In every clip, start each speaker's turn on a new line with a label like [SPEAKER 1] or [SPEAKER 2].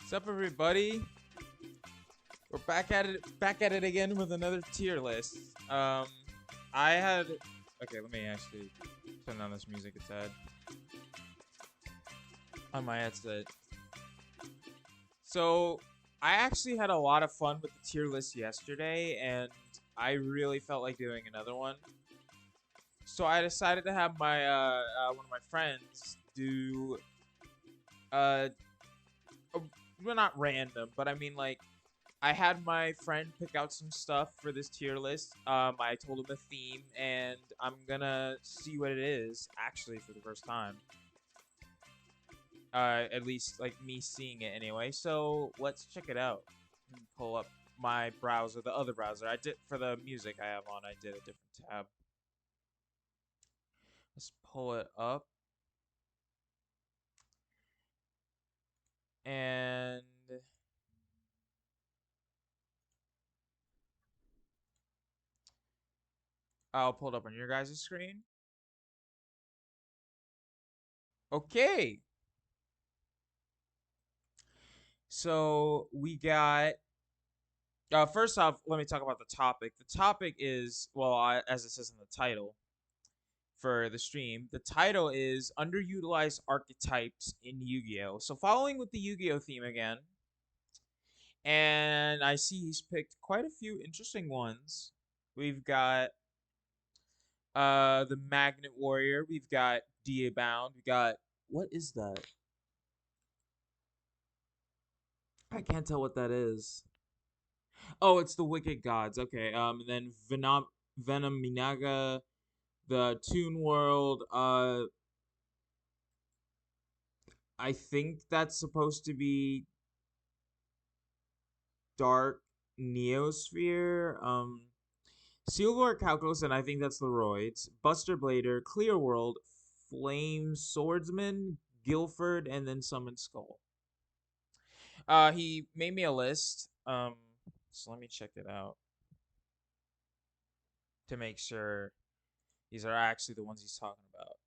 [SPEAKER 1] What's up, everybody? We're back at it again with another tier list. I had okay. Let me actually turn down this music a tad on my headset. So I actually had a lot of fun with the tier list yesterday, and I really felt like doing another one. So I decided to have my one of my friends do uh, well, not random, but I mean like I had my friend pick out some stuff for this tier list. I told him a theme, and I'm gonna see what it is actually for the first time. At least like me seeing it anyway. So let's check it out. Pull up my browser, the other browser. I did for the music I have on. I did a different tab. Let's pull it up, and I'll pull it up on your guys' screen. Okay. So we got first off, let me talk about the topic. The topic is, well, as it says in the title for the stream, the title is Underutilized Archetypes in Yu-Gi-Oh! So following with the Yu-Gi-Oh! Theme again, and I see he's picked quite a few interesting ones. We've got the Magnet Warrior, we've got DA Bound, we got, what is that? I can't tell what that is. Oh, it's the Wicked Gods. Okay. And then Venom Minaga, the Toon World. I think that's supposed to be Dark Neosphere. Sealgore Calculus, and I think that's Leroy's. Buster Blader, Clear World, Flame Swordsman, Guilford, and then Summon Skull. He made me a list. So let me check it out to make sure these are actually the ones he's talking about.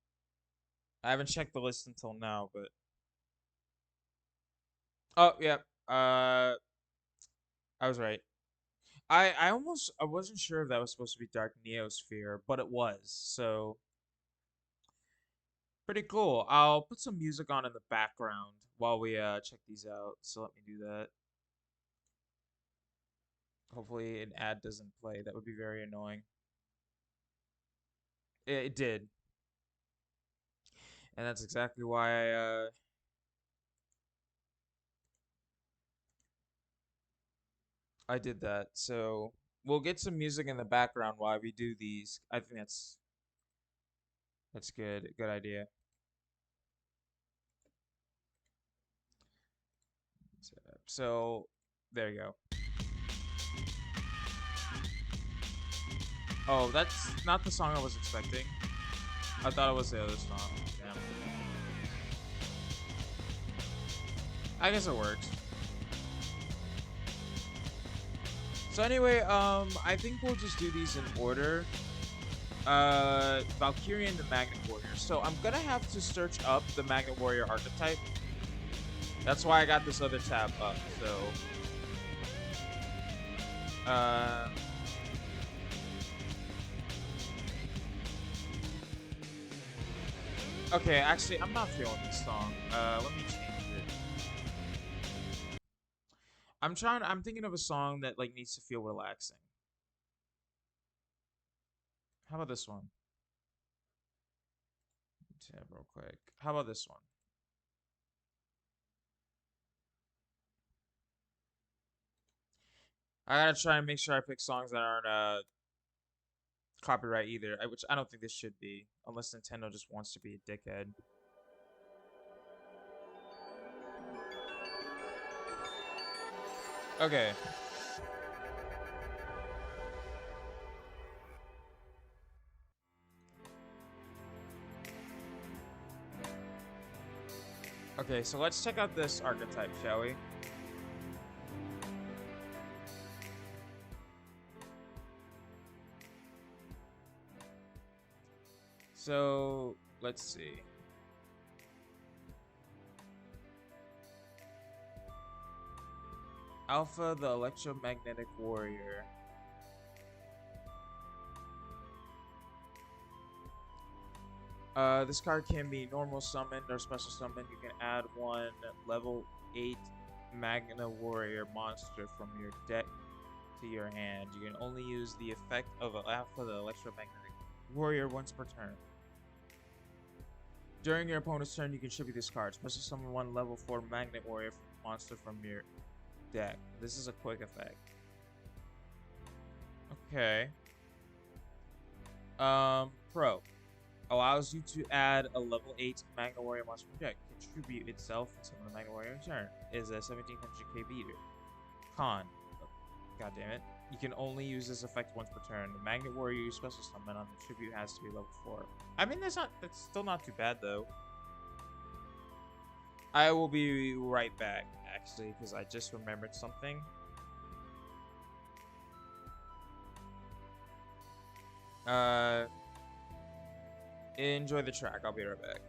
[SPEAKER 1] I haven't checked the list until now, but oh yeah, I was right. I wasn't sure if that was supposed to be Dark Neosphere, but it was. So pretty cool. I'll put some music on in the background while we check these out. So let me do that. Hopefully an ad doesn't play. That would be very annoying. It did, and that's exactly why I did that. So we'll get some music in the background while we do these. I think that's good. Good idea. So there you go. Oh, that's not the song I was expecting. I thought it was the other song. Damn. I guess it works. So anyway, I think we'll just do these in order. Valkyrie and the Magnet Warrior. So I'm gonna have to search up the Magnet Warrior archetype. That's why I got this other tab up. So, okay, actually, I'm not feeling this song. Let me change it. I'm thinking of a song that like needs to feel relaxing. How about this one? Tab real quick. How about this one? I gotta try and make sure I pick songs that aren't copyright either, which I don't think this should be, unless Nintendo just wants to be a dickhead. Okay. Okay, so let's check out this archetype, shall we? So, let's see. Alpha, the electromagnetic warrior. This card can be normal summoned or special summoned. You can add one level 8 Magna Warrior monster from your deck to your hand. You can only use the effect of Alpha, the electromagnetic warrior, once per turn. During your opponent's turn, you can tribute this card. Special summon one level 4 Magnet Warrior monster from your deck. This is a quick effect. Okay. Pro. Allows you to add a level 8 Magna Warrior monster from your deck. Contribute itself and summon a Magna Warrior in turn. Is a 1700k beater. Con. God damn it. You can only use this effect once per turn. The Magnet Warrior you special summon on the tribute has to be level 4. I mean, that's still not too bad, though. I will be right back, actually, because I just remembered something. Enjoy the track. I'll be right back.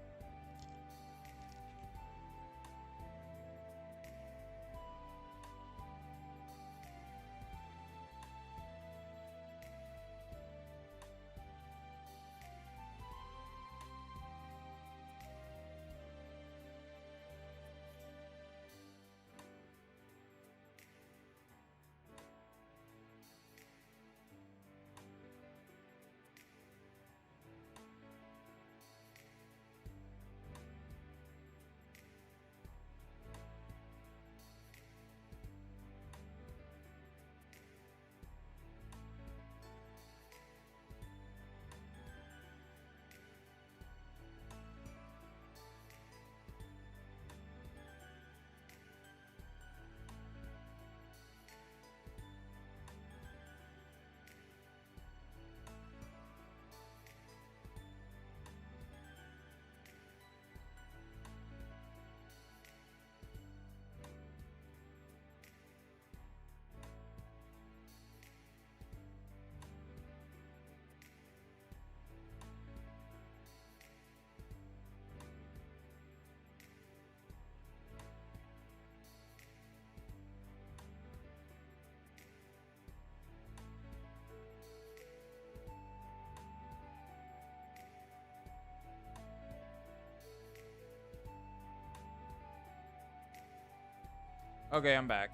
[SPEAKER 1] Okay, I'm back.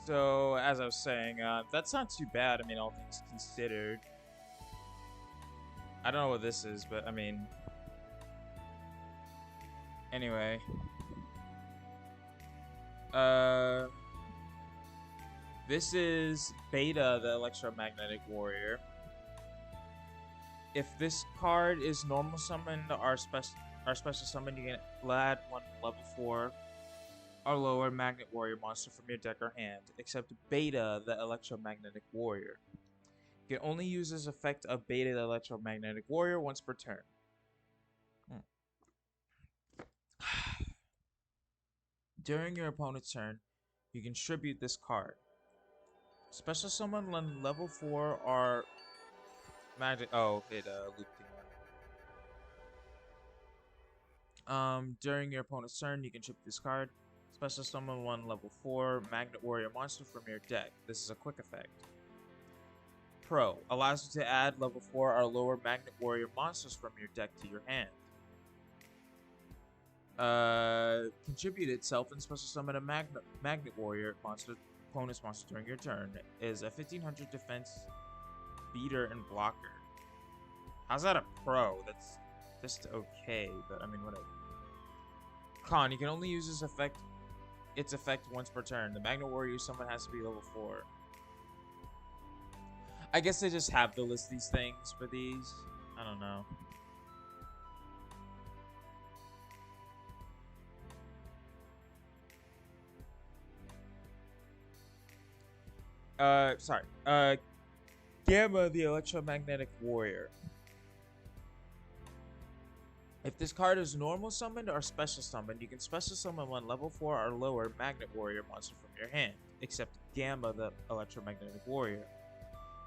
[SPEAKER 1] So, as I was saying, that's not too bad, I mean, all things considered. I don't know what this is, but, I mean... Anyway. This is Beta, the electromagnetic warrior. If this card is normal summoned or special summoned, you can add one level 4 or lower Magnet Warrior monster from your deck or hand, except Beta, the electromagnetic warrior. You can only use this effect of Beta, the electromagnetic warrior, once per turn. During your opponent's turn, you can tribute this card. Special summon when level 4 or magic. Oh, it looped again. During your opponent's turn, you can tribute this card. Special summon one level 4 Magnet Warrior monster from your deck. This is a quick effect. Pro. Allows you to add level 4 or lower Magnet Warrior monsters from your deck to your hand. Contribute itself and special summon a Magnet Warrior opponent's monster during your turn. Is a 1500 defense, beater, and blocker. How's that a pro? That's just okay, but I mean, whatever. Con, you can only use its effect once per turn. The Magnet Warrior you summon has to be level 4. I guess they just have to list these things for these. I don't know. Sorry. Gamma, the electromagnetic warrior. If this card is normal summoned or special summoned, you can special summon one level 4 or lower Magnet Warrior monster from your hand, except Gamma, the electromagnetic warrior.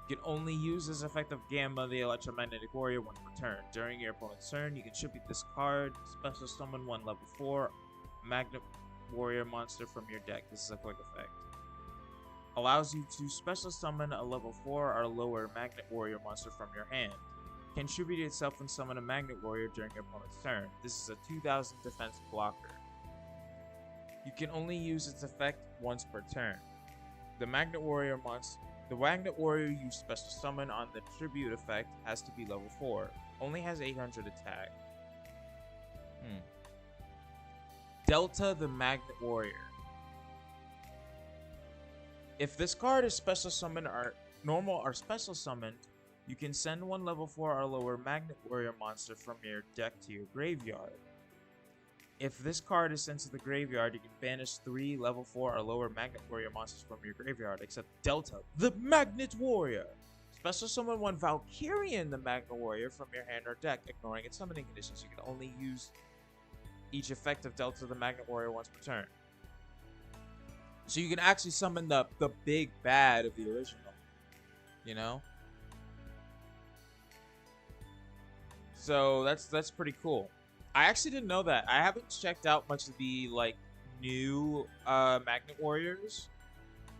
[SPEAKER 1] You can only use this effect of Gamma, the Electromagnetic Warrior, once per turn. During your opponent's turn, you can tribute this card, special summon one level 4 Magnet Warrior monster from your deck. This is a quick effect. Allows you to special summon a level 4 or lower Magnet Warrior monster from your hand. Can tribute itself and summon a Magnet Warrior during your opponent's turn. This is a 2000 defense blocker. You can only use its effect once per turn. The Magnet Warrior you special summon on the tribute effect has to be level 4. Only has 800 attack. Delta the Magnet Warrior. If this card is special summoned or normal or special summoned, you can send one level 4 or lower Magnet Warrior monster from your deck to your graveyard. If this card is sent to the graveyard, you can banish 3 level 4 or lower Magnet Warrior monsters from your graveyard, except Delta, the Magnet Warrior. Special summon one Valkyrian, the Magnet Warrior, from your hand or deck, ignoring its summoning conditions. You can only use each effect of Delta, the Magnet Warrior, once per turn. So you can actually summon the big bad of the original, you know? So that's pretty cool. I actually didn't know that. I haven't checked out much of the like new Magnet Warriors.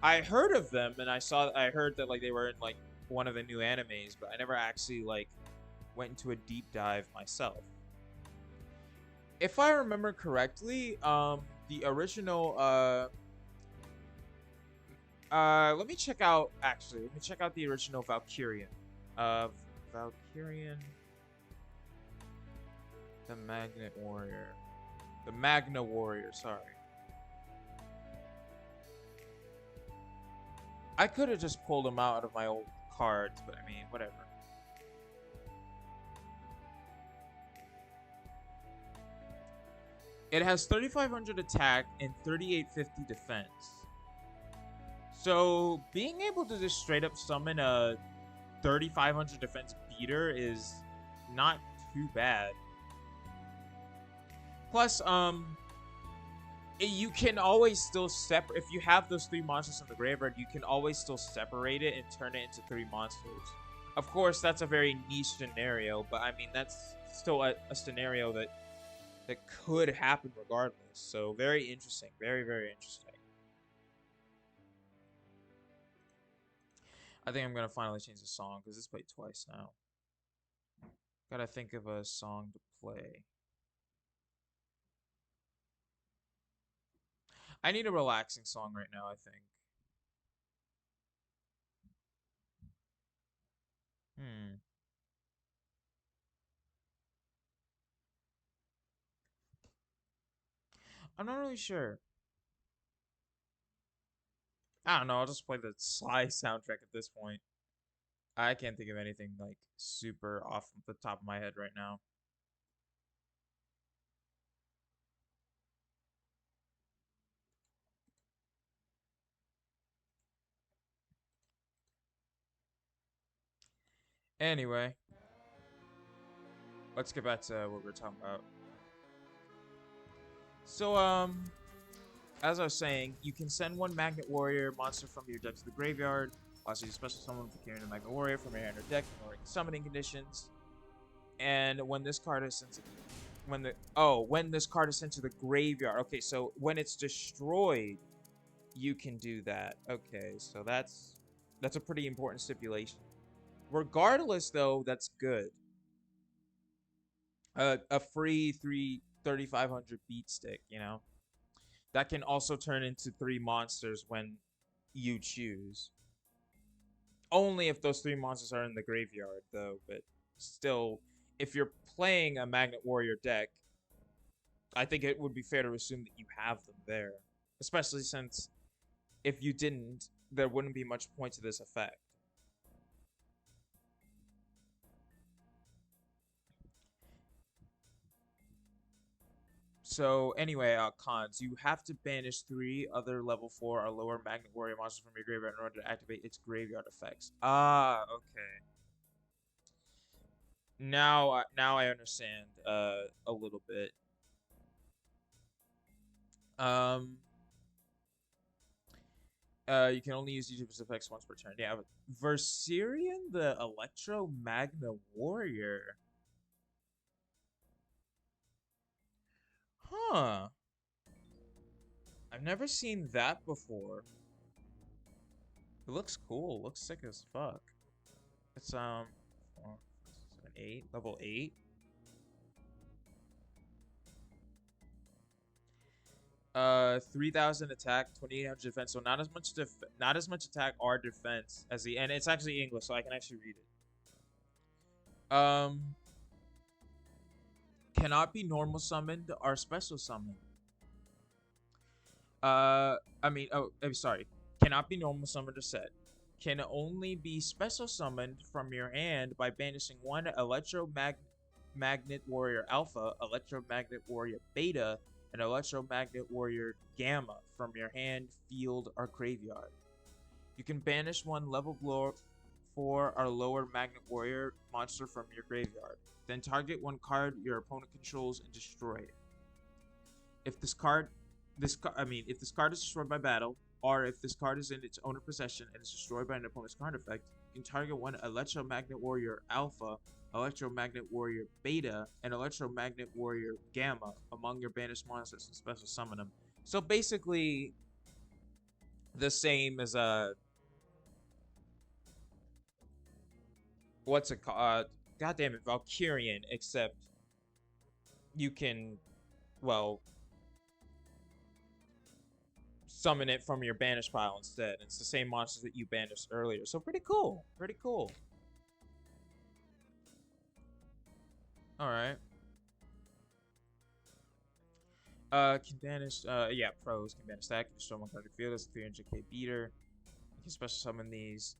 [SPEAKER 1] I heard of them and I heard that like they were in like one of the new animes, but I never actually like went into a deep dive myself. If I remember correctly, the original let me check out the original Valkyrian. Valkyrian, the Magnet Warrior. The Magna Warrior, sorry. I could have just pulled him out of my old cards, but I mean, whatever. It has 3,500 attack and 3,850 defense. So being able to just straight up summon a 3,500 defense beater is not too bad. Plus, you can always still separate. If you have those 3 monsters in the graveyard, you can always still separate it and turn it into 3 monsters. Of course, that's a very niche scenario, but I mean that's still a scenario that could happen regardless. So very interesting, very very interesting. I think I'm gonna finally change the song because it's played twice now. Gotta think of a song to play. I need a relaxing song right now, I think. I'm not really sure. I don't know, I'll just play the Sly soundtrack at this point. I can't think of anything like super off the top of my head right now. Anyway, let's get back to what we're talking about. So, as I was saying, you can send one Magnet Warrior monster from your deck to the graveyard. Also, you special summon for carrying a Magnet Warrior from your hand or deck, ignoring summoning conditions. And when this card is sent to when this card is sent to the graveyard. Okay, so when it's destroyed, you can do that. Okay, so that's a pretty important stipulation. Regardless, though, that's good. A free 3,500 beat stick, you know, that can also turn into 3 monsters when you choose. Only if those 3 monsters are in the graveyard, though. But still, if you're playing a Magnet Warrior deck, I think it would be fair to assume that you have them there. Especially since if you didn't, there wouldn't be much point to this effect. So anyway, cons. You have to banish 3 other level 4 or lower Magnet Warrior monsters from your graveyard in order to activate its graveyard effects. Ah, okay. Now I understand a little bit. Um You can only use YouTube's effects once per turn. Yeah, Verserian, the Electro Magna Warrior. Huh. I've never seen that before. It looks cool. Looks sick as fuck. It's 4, 7, 8, level 8. Uh, 3,000 attack, 2,800 defense. So not as much attack or defense as and it's actually English, so I can actually read it. Cannot be normal summoned or special summoned. I'm sorry. Cannot be normal summoned or set. Can only be special summoned from your hand by banishing one Electromagnet Warrior Alpha, Electromagnet Warrior Beta, and Electromagnet Warrior Gamma from your hand, field, or graveyard. You can banish one level 4 or lower Magnet Warrior monster from your graveyard. Then target one card your opponent controls and destroy it. If this card if this card is destroyed by battle, or if this card is in its owner possession and is destroyed by an opponent's card effect, you can target one Electromagnet Warrior Alpha, Electromagnet Warrior Beta, and Electromagnet Warrior Gamma among your banished monsters and special summon them. So basically, the same as what's it called? God damn it, Valkyrian, except you can, well, summon it from your banished pile instead. It's the same monsters that you banished earlier. So pretty cool. Pretty cool. Alright. Can banish, yeah, pros can banish that. Can destroy one card in the field as a 300k beater. You can special summon these.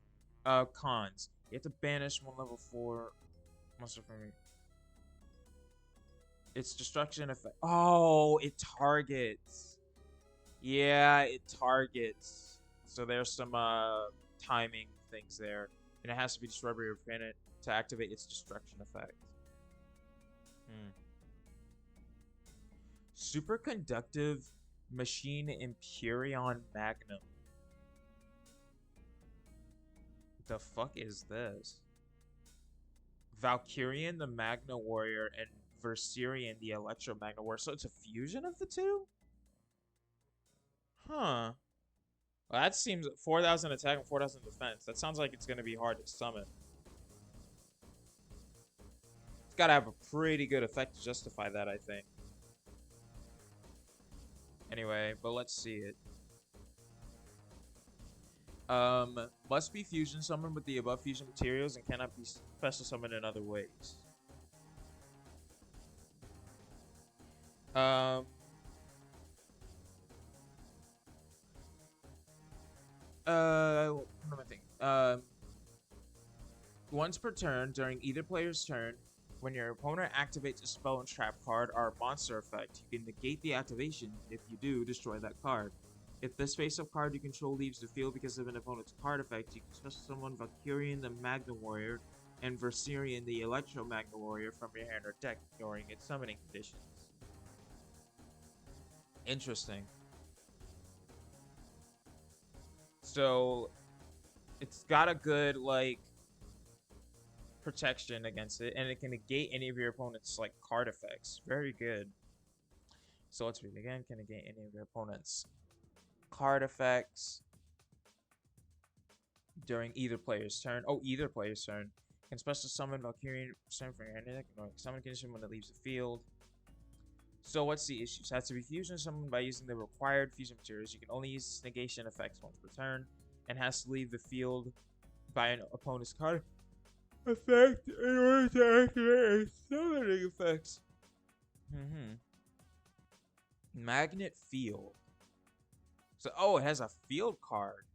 [SPEAKER 1] Cons. You have to banish one level 4 monster from your... Its destruction effect. Oh, it targets. Yeah, it targets. So there's some timing things there. And it has to be destroyed by your opponent to activate its destruction effect. Superconductive Machine Empyrean Magnum. The fuck is this? Valkyrian the Magna Warrior and Verserian the Electro Magna Warrior. So it's a fusion of the two? Huh. Well, that seems 4,000 attack and 4,000 defense. That sounds like it's going to be hard to summon. It's got to have a pretty good effect to justify that, I think. Anyway, but let's see it. Must be fusion summoned with the above fusion materials and cannot be special summoned in other ways. What am I thinking? Once per turn, during either player's turn, when your opponent activates a spell and trap card or a monster effect, you can negate the activation. If you do, destroy that card. If this face-up card you control leaves the field because of an opponent's card effect, you can special summon Valkyrian the Magna Warrior and Verserian the Electro Magna Warrior from your hand or deck, ignoring its summoning conditions. Interesting. So, it's got a good, like, protection against it, and it can negate any of your opponent's, like, card effects. Very good. So let's read it again. Can negate any of your opponent's card effects during either player's turn. Oh, either player's turn. Can special summon Valkyrian from your hand deck. Summon condition when it leaves the field. So what's the issues? Has to be fusion summoned by using the required fusion materials. You can only use negation effects once per turn, and has to leave the field by an opponent's card effect in order to activate its summoning effects. Magnet field. So, oh, it has a field card.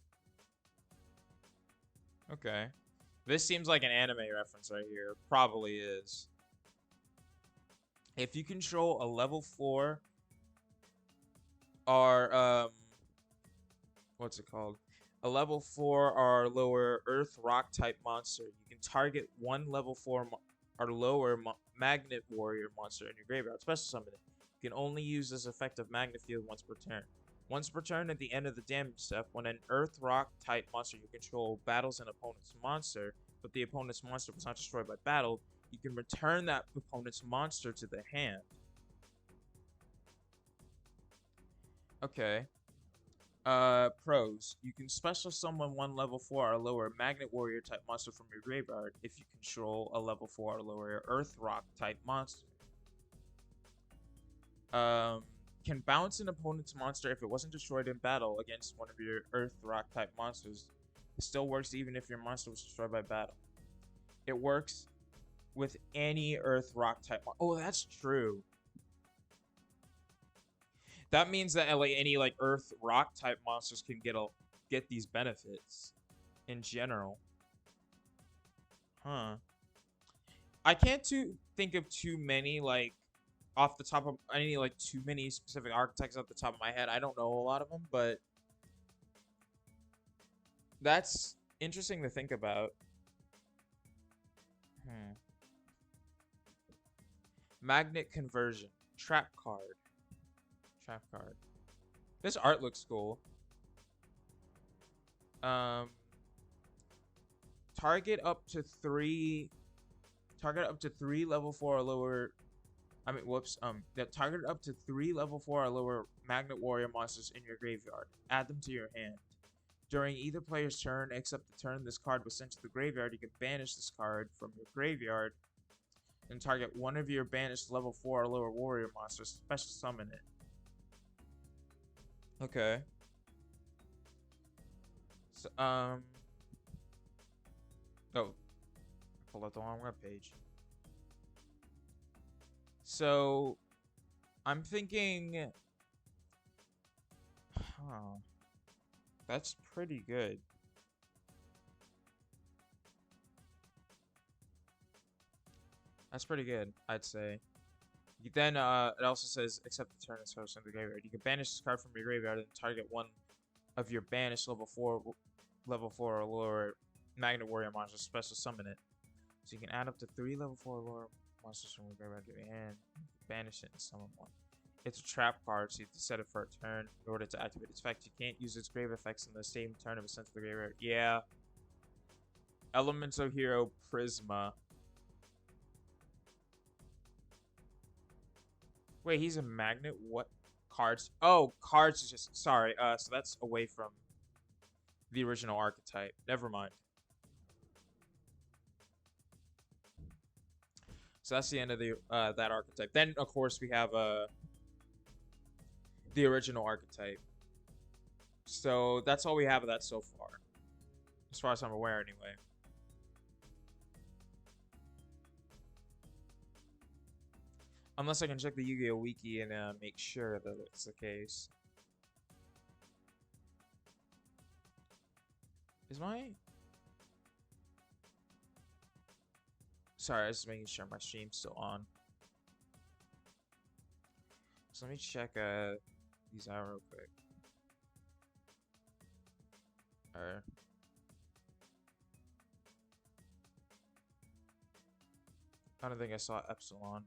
[SPEAKER 1] Okay. This seems like an anime reference right here. Probably is. If you control a level 4 or, what's it called? A level 4 or lower Earth Rock type monster, you can target one level 4 or lower Magnet Warrior monster in your graveyard. Special summon it. You can only use this effective Magnet Field once per turn. Once per turn at the end of the damage step, when an Earth Rock type monster you control battles an opponent's monster, but the opponent's monster was not destroyed by battle, you can return that opponent's monster to the hand. Okay. Pros. You can special summon one level 4 or lower Magnet Warrior type monster from your graveyard if you control a level 4 or lower Earth Rock type monster. Can bounce an opponent's monster if it wasn't destroyed in battle against one of your Earth Rock type monsters. It still works even if your monster was destroyed by battle. It works with any Earth Rock type. Oh, that's true. That means that like any like Earth Rock type monsters can get these benefits in general. Huh. I can't think of too many like off the top of any like too many specific archetypes off the top of my head. I don't know a lot of them, but that's interesting to think about. Magnet conversion. Trap card. Trap card. This art looks cool. Target up to three level 4 or lower. Target up to 3 level 4 or lower Magnet Warrior monsters in your graveyard. Add them to your hand. During either player's turn, except the turn this card was sent to the graveyard, you can banish this card from your graveyard and target one of your banished level 4 or lower warrior monsters. Special summon it. Okay. So, oh, pull out the wrong webpage. So, I'm thinking, that's pretty good. That's pretty good, I'd say. Then, it also says, except the turn is host in the graveyard. You can banish this card from your graveyard and target one of your banished level 4 or lower Magnet Warrior monsters. Special summon it. So you can add up to 3 level 4 or lower monsters from your graveyard to your hand. Banish it and summon one. It's a trap card, so you have to set it for a turn in order to activate its effect. You can't use its grave effects in the same turn it was sent to the graveyard. Yeah. Elemental Hero Prisma. Wait, he's a magnet? What? Cards? Oh, cards is just... Sorry, so that's away from the original archetype. Never mind. So that's the end of the that archetype. Then, of course, we have the original archetype. So that's all we have of that so far. As far as I'm aware, anyway. Unless I can check the Yu-Gi-Oh! Wiki and make sure that it's the case. Is my... Sorry, I was just making sure my stream's still on. So let me check these out real quick. Alright. I don't think I saw Epsilon.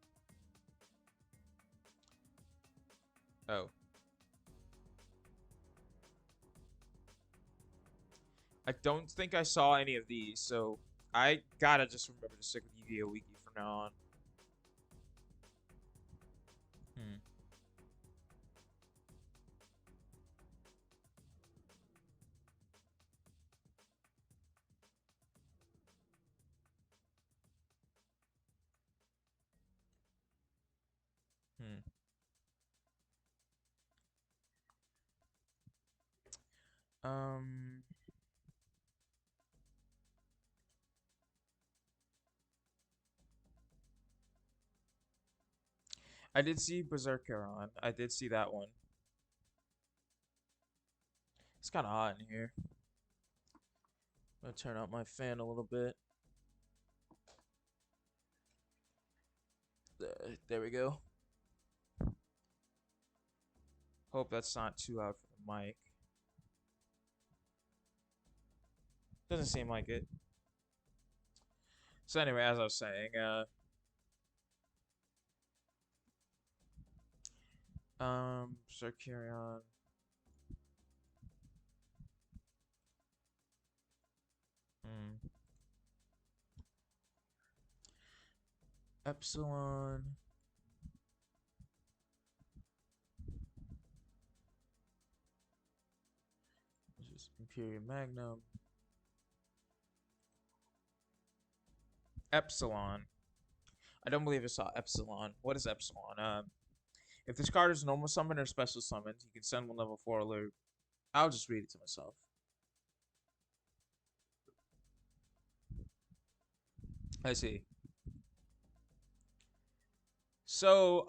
[SPEAKER 1] Oh. I don't think I saw any of these, so I gotta just remember to stick with Yu-Gi-Oh! Wiki from now on. Um... I did see Berserkeron. I did see that one. It's kind of hot in here. I'm gonna turn out my fan a little bit. There we go. Hope that's not too loud for the mic. Doesn't seem like it. So anyway, as I was saying, Berserkeron. Hmm. Epsilon. This is Imperial Magnum. Epsilon. I don't believe I saw Epsilon. What is Epsilon? If this card is normal summon or special summon, you can send one level 4 alert. I'll just read it to myself. I see. So,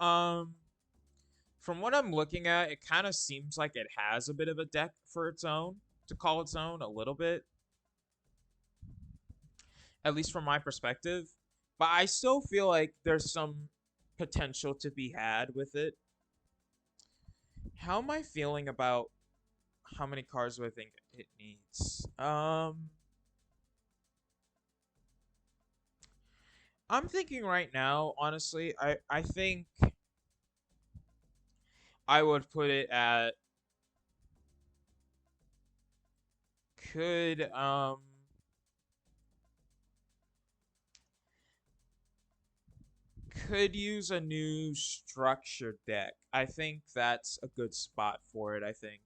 [SPEAKER 1] from what I'm looking at, it kind of seems like it has a bit of a deck for its own, to call its own a little bit, at least from my perspective. But I still feel like there's some potential to be had with it. How am I feeling about how many cards do I think it needs? I'm thinking right now, honestly, I think I would put it at could could use a new structure deck. I think that's a good spot for it, I think.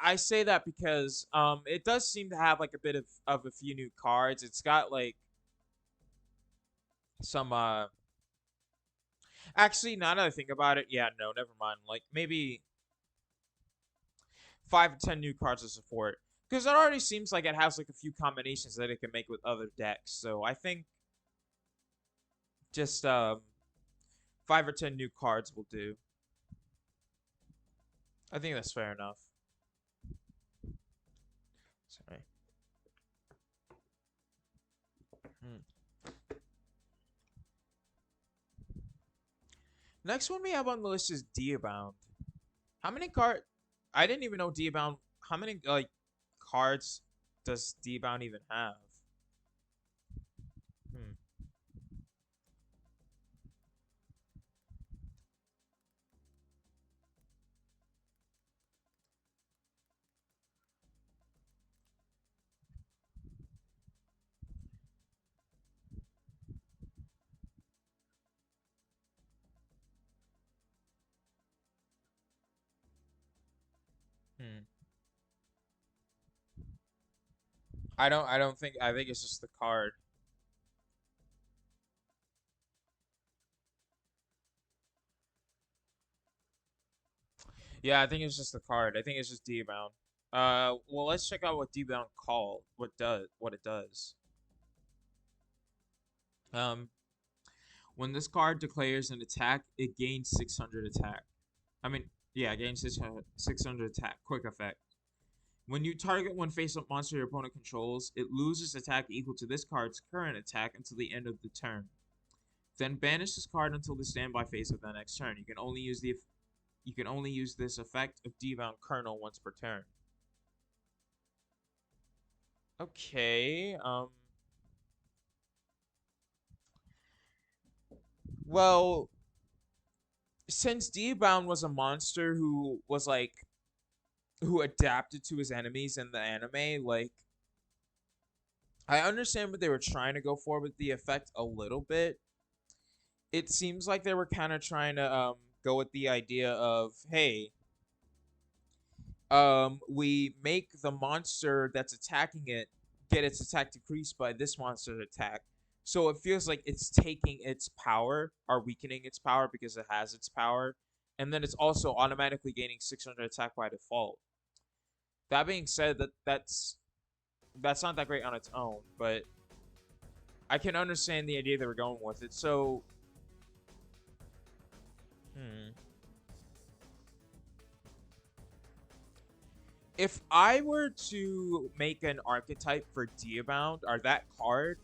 [SPEAKER 1] I say that because it does seem to have like a bit of a few new cards. It's got like some actually now that I think about it, yeah, no, never mind. Like maybe 5 to 10 new cards to support. Because it already seems like it has like a few combinations that it can make with other decks. So I think just 5 or 10 new cards will do. I think that's fair enough. Sorry. Hmm. Next one we have on the list is Diabound. How many card? I didn't even know Diabound. How many like cards does Diabound even have? Hmm. Hmm. I don't think. I think it's just the card. Yeah, I think it's just the card. I think it's just Diabound. Well, let's check out what Diabound called. What it does. Um, when this card declares an attack, it gains 600 attack. I mean, yeah, it gains 600 attack. Quick effect. When you target one face-up monster your opponent controls, it loses attack equal to this card's current attack until the end of the turn. Then banish this card until the standby phase of the next turn. You can only use this effect of Diabound Kernel once per turn. Okay. Well, since Diabound was a monster who was like who adapted to his enemies in the anime, like I understand what they were trying to go for with the effect a little bit. It seems like they were kind of trying to go with the idea of, hey, we make the monster that's attacking it get its attack decreased by this monster's attack. So it feels like it's taking its power or weakening its power because it has its power. And then it's also automatically gaining 600 attack by default. That being said, that's not that great on its own, but I can understand the idea they were going with it. So, hmm. If I were to make an archetype for Diabound or that card,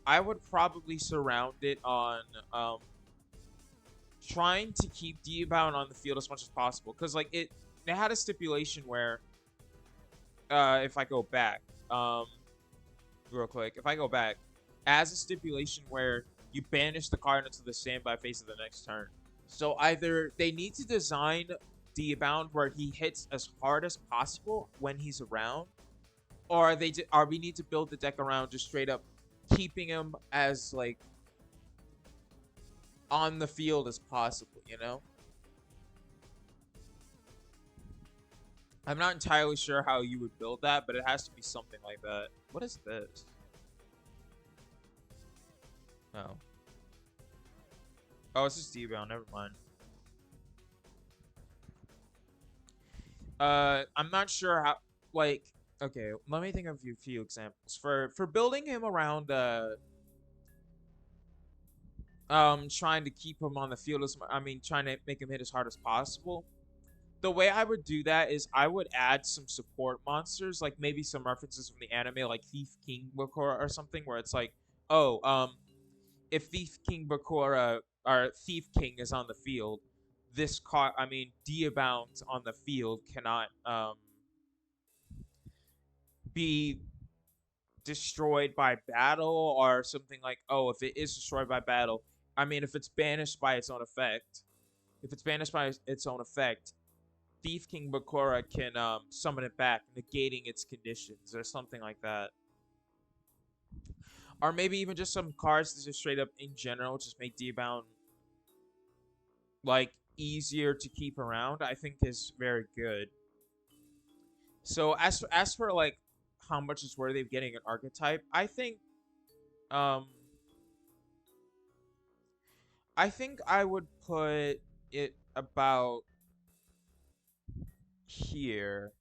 [SPEAKER 1] I would probably surround it on trying to keep Diabound on the field as much as possible. Because like it had a stipulation where if I go back, real quick, if I go back, as a stipulation where you banish the card until the standby phase of the next turn. So either they need to design D-bound where he hits as hard as possible when he's around, or are we need to build the deck around just straight up keeping him as like on the field as possible, you know? I'm not entirely sure how you would build that, but it has to be something like that. What is this? No. Oh, it's just D-bound. Never mind. I'm not sure how. Like, okay, let me think of a few examples for building him around. Trying to keep him on the field trying to make him hit as hard as possible. The way I would do that is I would add some support monsters, like maybe some references from the anime, like Thief King Bakura or something, where it's like, oh, if Thief King Bakura or Thief King is on the field, this card, Diabound on the field cannot be destroyed by battle or something like, oh, if it is destroyed by battle, if it's banished by its own effect, Thief King Bakura can summon it back, negating its conditions or something like that. Or maybe even just some cards that just straight up in general just make D-bound like easier to keep around, I think is very good. So as for like how much is worthy of getting an archetype, um I think I would put it about here.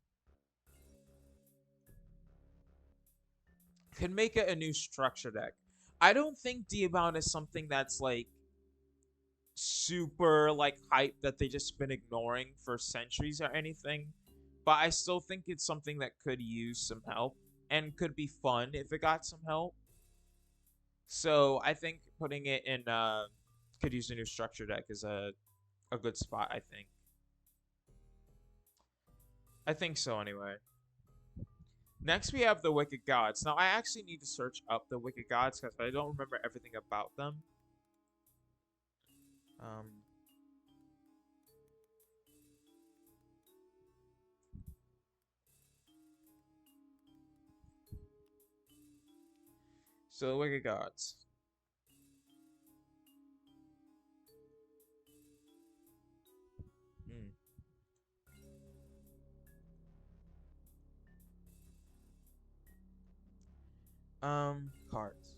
[SPEAKER 1] Could make it a new structure deck. I don't think Diabound is something that's like super like hype that they just been ignoring for centuries or anything. But I still think it's something that could use some help and could be fun if it got some help. So I think putting it in could use a new structure deck is a good spot, I think so anyway. Next we have the Wicked Gods. Now I actually need to search up the Wicked Gods because I don't remember everything about them. So the Wicked Gods. Cards.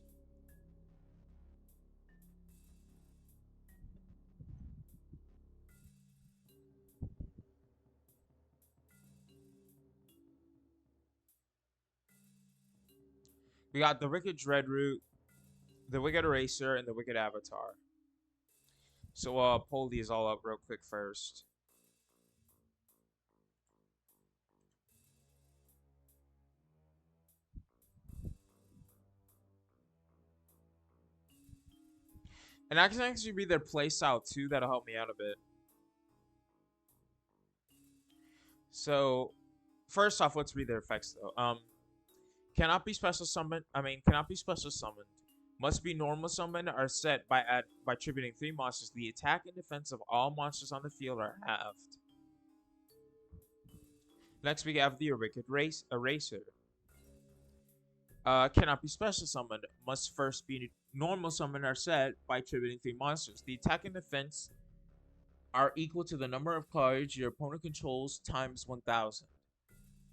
[SPEAKER 1] We got the Wicked Dreadroot, the Wicked Eraser, and the Wicked Avatar. So I'll pull these all up real quick first. And I can actually read their playstyle too. That'll help me out a bit. So, first off, let's read their effects though. Cannot be special summoned. Cannot be special summoned. Must be normal summoned or set by tributing 3 monsters. The attack and defense of all monsters on the field are halved. Next, we have the Wicked Eraser. Cannot be special summoned. Must first be normal summoned or set by tributing 3 monsters. The attack and defense are equal to the number of cards your opponent controls times 1,000.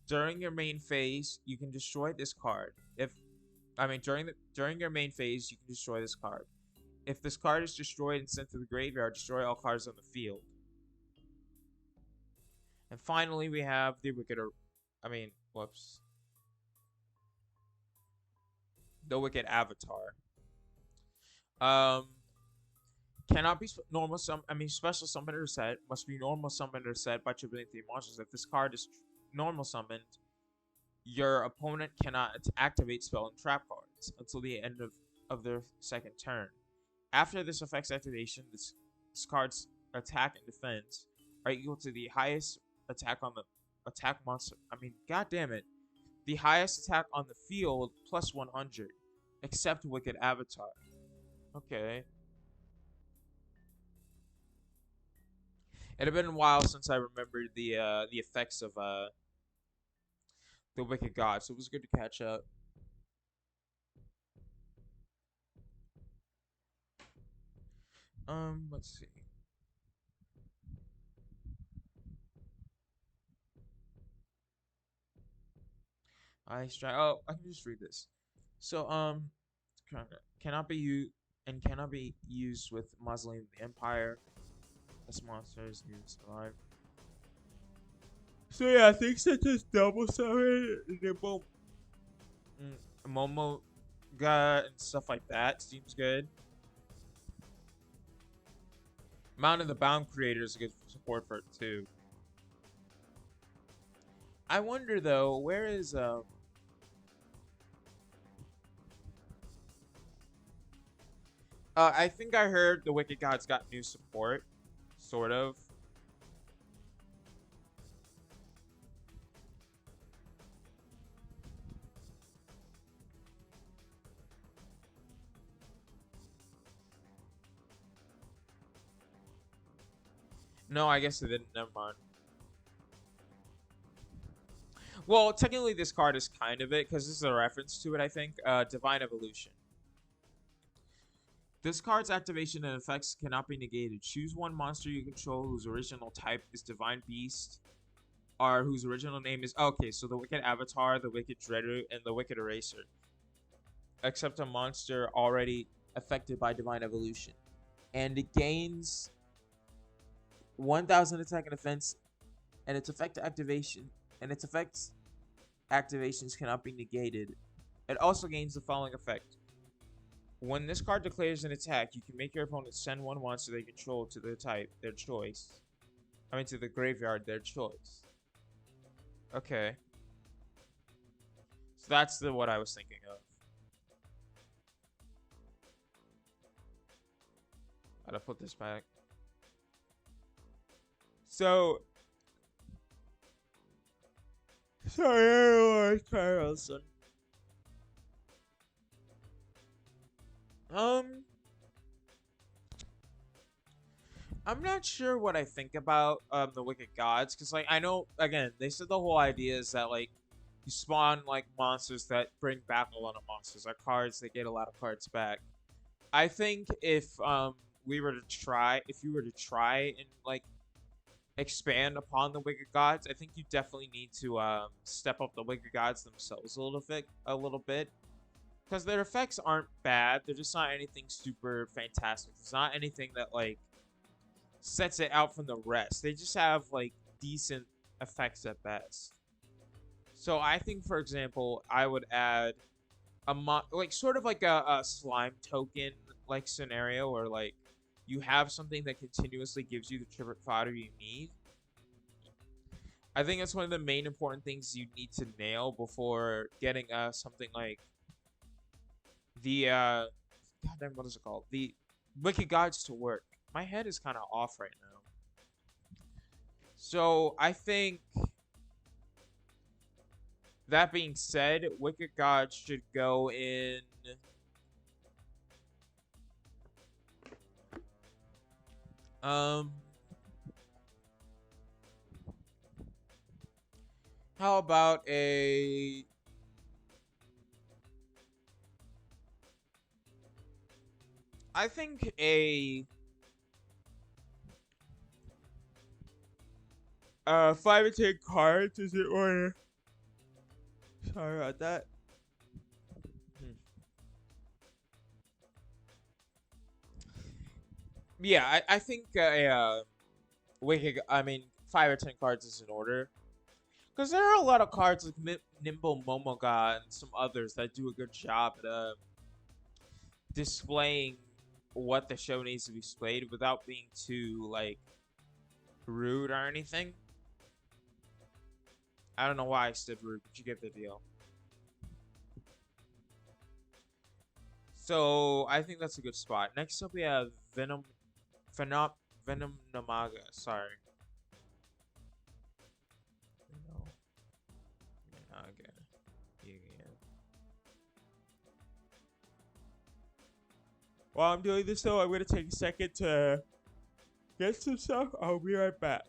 [SPEAKER 1] During your main phase, you can destroy this card. During your main phase, you can destroy this card. If this card is destroyed and sent to the graveyard, destroy all cards on the field. And finally, we have the the Wicked Avatar. Cannot be special summoned or set. Must be normal summoned or set by tributing 3 monsters. If this card is normal summoned, your opponent cannot activate spell and trap cards until the end of their second turn. After this effect's activation, this card's attack and defense are equal to the highest attack on the attack monster. God damn it. The highest attack on the field plus 100, except Wicked Avatar. Okay. It had been a while since I remembered the effects of the Wicked God, so it was good to catch up. Let's see. I strike. Oh, I can just read this. So cannot be used and cannot be used with Mausoleum of the Empire. As monsters need to survive. So yeah, I think such as double summon, nibble, Momo, and stuff like that seems good. Mountain of the Bound creator is a good support for it too. I wonder though, where is I think I heard the Wicked Gods got new support, sort of. No, I guess it didn't. Never mind. Well, technically, this card is kind of it because this is a reference to it. I think Divine Evolution. This card's activation and effects cannot be negated. Choose one monster you control whose original type is Divine Beast, or whose original name is okay. So the Wicked Avatar, the Wicked Dreader, and the Wicked Eraser. Except a monster already affected by Divine Evolution, and it gains 1,000 attack and defense, and its effect activation and its effects activations cannot be negated. It also gains the following effect. When this card declares an attack, you can make your opponent send one monster they control to the type, their choice. I mean, to the graveyard, their choice. Okay. So that's what I was thinking of. Gotta put this back. So. Sorry, Carlson. I'm not sure what I think about the Wicked Gods, because like I know again they said the whole idea is that like you spawn like monsters that bring back a lot of monsters, like cards that get a lot of cards back. I think if you were to try and like expand upon the Wicked Gods, I think you definitely need to step up the Wicked Gods themselves a little bit. Because their effects aren't bad. They're just not anything super fantastic. It's not anything that like sets it out from the rest. They just have like decent effects at best. So I think, for example, I would add like sort of like a slime token like scenario where like you have something that continuously gives you the tribute fodder you need. I think that's one of the main important things you need to nail before getting something like the goddamn, what is it called? The Wicked Gods to work. My head is kind of off right now. So I think that being said, Wicked Gods should go in. How about a I think a 5 and 10 cards is in order. Sorry about that. Yeah, I think Wicked. I mean, 5 or 10 cards is in order. Because there are a lot of cards like Nimble Momoga and some others that do a good job at displaying what the show needs to be displayed without being too like rude or anything. I don't know why I said rude, but you get the deal. So I think that's a good spot. Next up we have Venom Namaga. Sorry. Namaga. Yeah. While I'm doing this though, I'm gonna take a second to get some stuff. I'll be right back.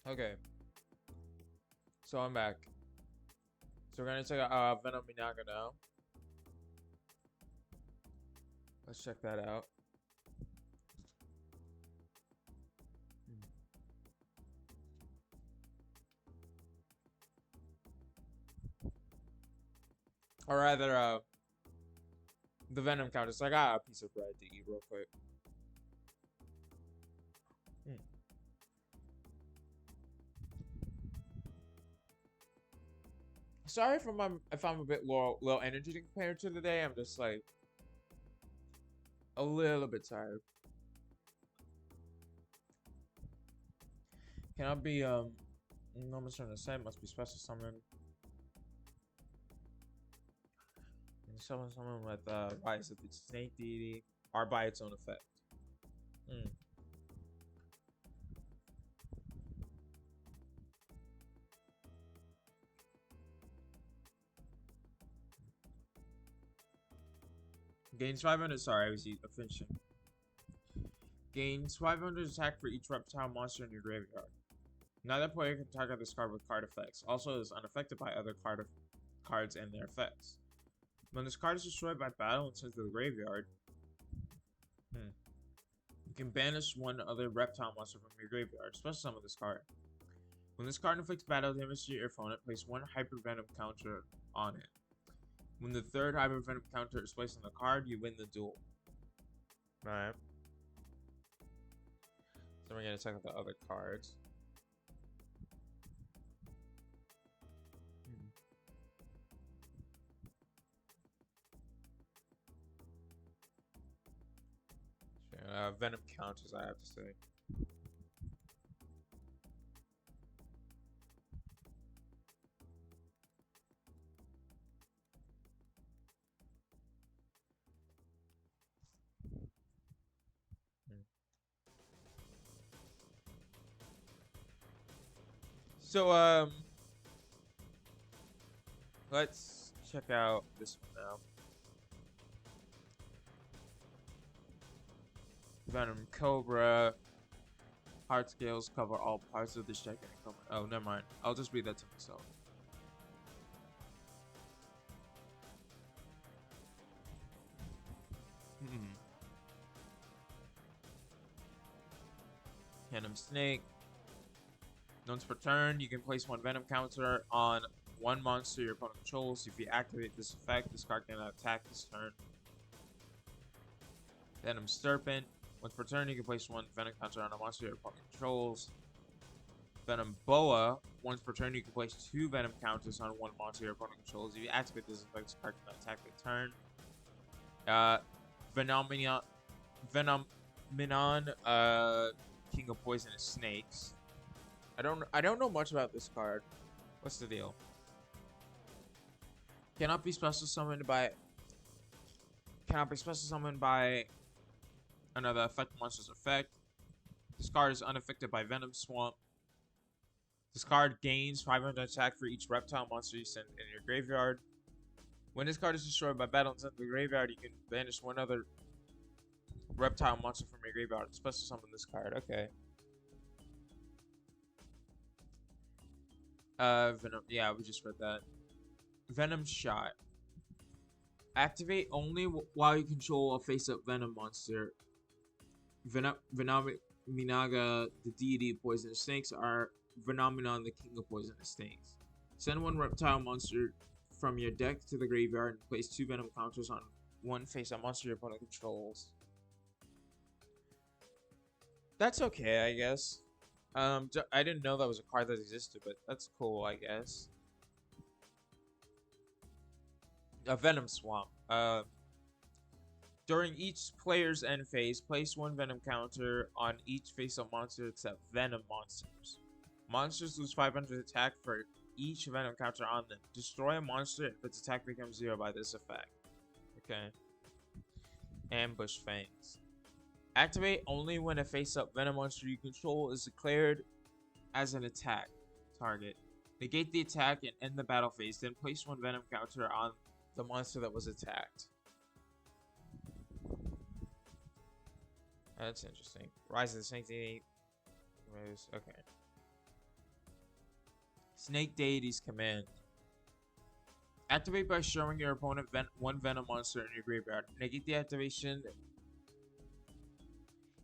[SPEAKER 1] Okay, so I'm back. So we're gonna check out Venom Minaga now. Let's check that out. Or rather, the Venom counters. So I got a piece of bread to eat real quick. Sorry if I'm a bit low energy compared to the day. I'm just like a little bit tired. Cannot be no trying to say must be special summon. Summon with Rise of the Snake Deity or by its own effect. Gains 500. Sorry, I was finishing. Gains 500 attack for each reptile monster in your graveyard. Neither player can target this card with card effects. Also, is unaffected by other cards and their effects. When this card is destroyed by battle and sent to the graveyard, you can banish one other reptile monster from your graveyard. Special summon this card. When this card inflicts battle damage to your opponent, place one Hyper Venom counter on it. When the third Hyper Venom counter is placed on the card, you win the duel. Alright. So we're gonna check out the other cards. Venom counters, I have to say. So let's check out this one now. Venom Cobra. Hard scales cover all parts of the striker. Oh, never mind. I'll just read that to myself. Venom Snake. Once per turn, you can place one Venom counter on one monster your opponent controls. If you activate this effect, this card cannot attack this turn. Venom Serpent. Once per turn, you can place one Venom counter on a monster your opponent controls. Venom Boa. Once per turn, you can place two Venom counters on one monster your opponent controls. If you activate this effect, this card cannot attack the turn. Venominon, King of Poisonous Snakes. I don't know much about this card. What's the deal? Cannot be special summoned by another effect monster's effect. This card is unaffected by Venom Swamp. This card gains 500 attack for each reptile monster you send in your graveyard. When this card is destroyed by battle and sent to the graveyard, you can banish one other reptile monster from your graveyard and special summon this card. Okay. Venom. Yeah, we just read that. Venom Shot. Activate only while you control a face-up Venom monster. Venomiminaga, the deity of poisonous snakes, are Venominon, the king of poisonous snakes. Send one reptile monster from your deck to the graveyard and place two Venom counters on one face-up monster your opponent controls. That's okay, I guess. I didn't know that was a card that existed, but that's cool, I guess. A Venom Swamp. During each player's end phase, place one Venom counter on each face-up monster except Venom monsters. Monsters lose 500 attack for each Venom counter on them. Destroy a monster if its attack becomes 0 by this effect. Okay. Ambush Fangs. Activate only when a face-up Venom monster you control is declared as an attack target. Negate the attack and end the battle phase, then place one Venom counter on the monster that was attacked. That's interesting. Rise of the Snake Deity. Okay. Snake Deity's Command. Activate by showing your opponent one Venom monster in your graveyard. Negate the activation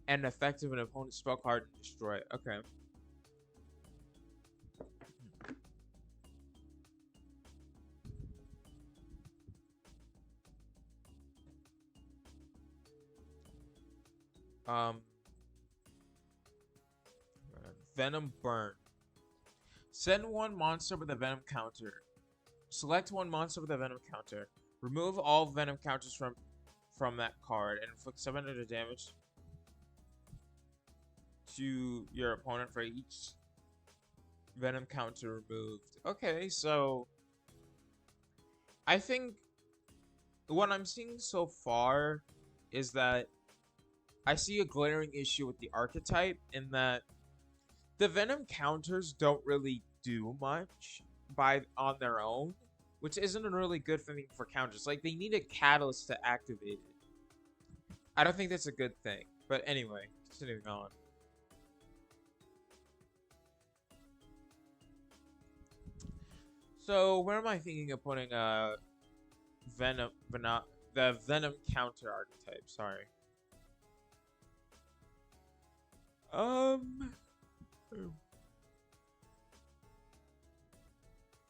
[SPEAKER 1] and effect of an opponent's spell card and destroy it. Okay. Venom Burn. Send one monster with a Venom counter. Select one monster with a Venom counter. Remove all Venom counters from that card and inflict 700 damage to your opponent for each Venom counter removed. Okay, so I think what I'm seeing so far is that I see a glaring issue with the archetype in that the Venom counters don't really do much on their own, which isn't a really good thing for counters. Like, they need a catalyst to activate it. I don't think that's a good thing. But anyway, continuing on. So, where am I thinking of putting the Venom counter archetype? Sorry. I'm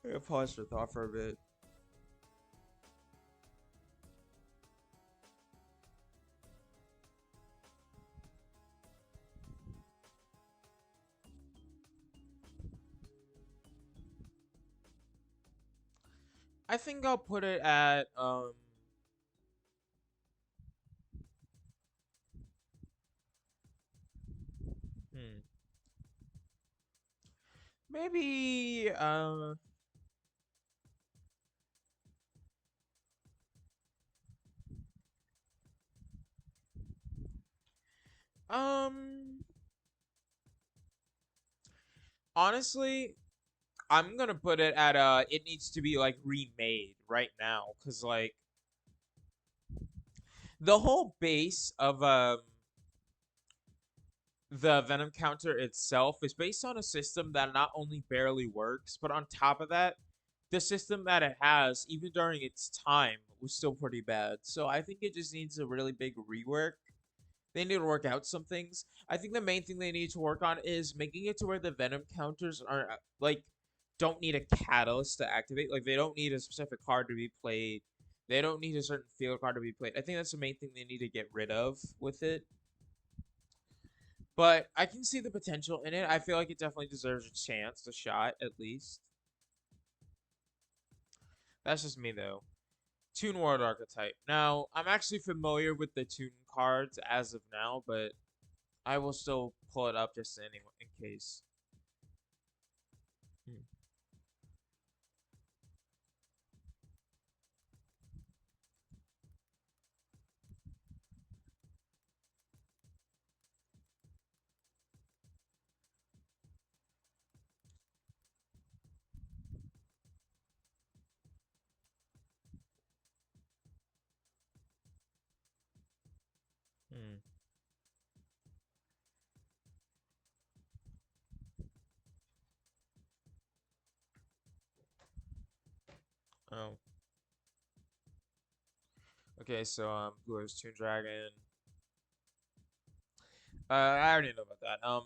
[SPEAKER 1] gonna pause for thought for a bit. I think I'll put it at maybe honestly, I'm gonna put it at it needs to be like remade right now, cause like the whole base of the Venom counter itself is based on a system that not only barely works, but on top of that, the system that it has, even during its time, was still pretty bad. So I think it just needs a really big rework. They need to work out some things. I think the main thing they need to work on is making it to where the Venom counters are like don't need a catalyst to activate. Like they don't need a specific card to be played. They don't need a certain field card to be played. I think that's the main thing they need to get rid of with it. But I can see the potential in it. I feel like it definitely deserves a chance, a shot at least. That's just me though. Toon World Archetype. Now, I'm actually familiar with the Toon cards as of now, but I will still pull it up just anyway in case. Hmm. Hmm. Oh. Okay, so Blue is Toon Dragon. I already know about that.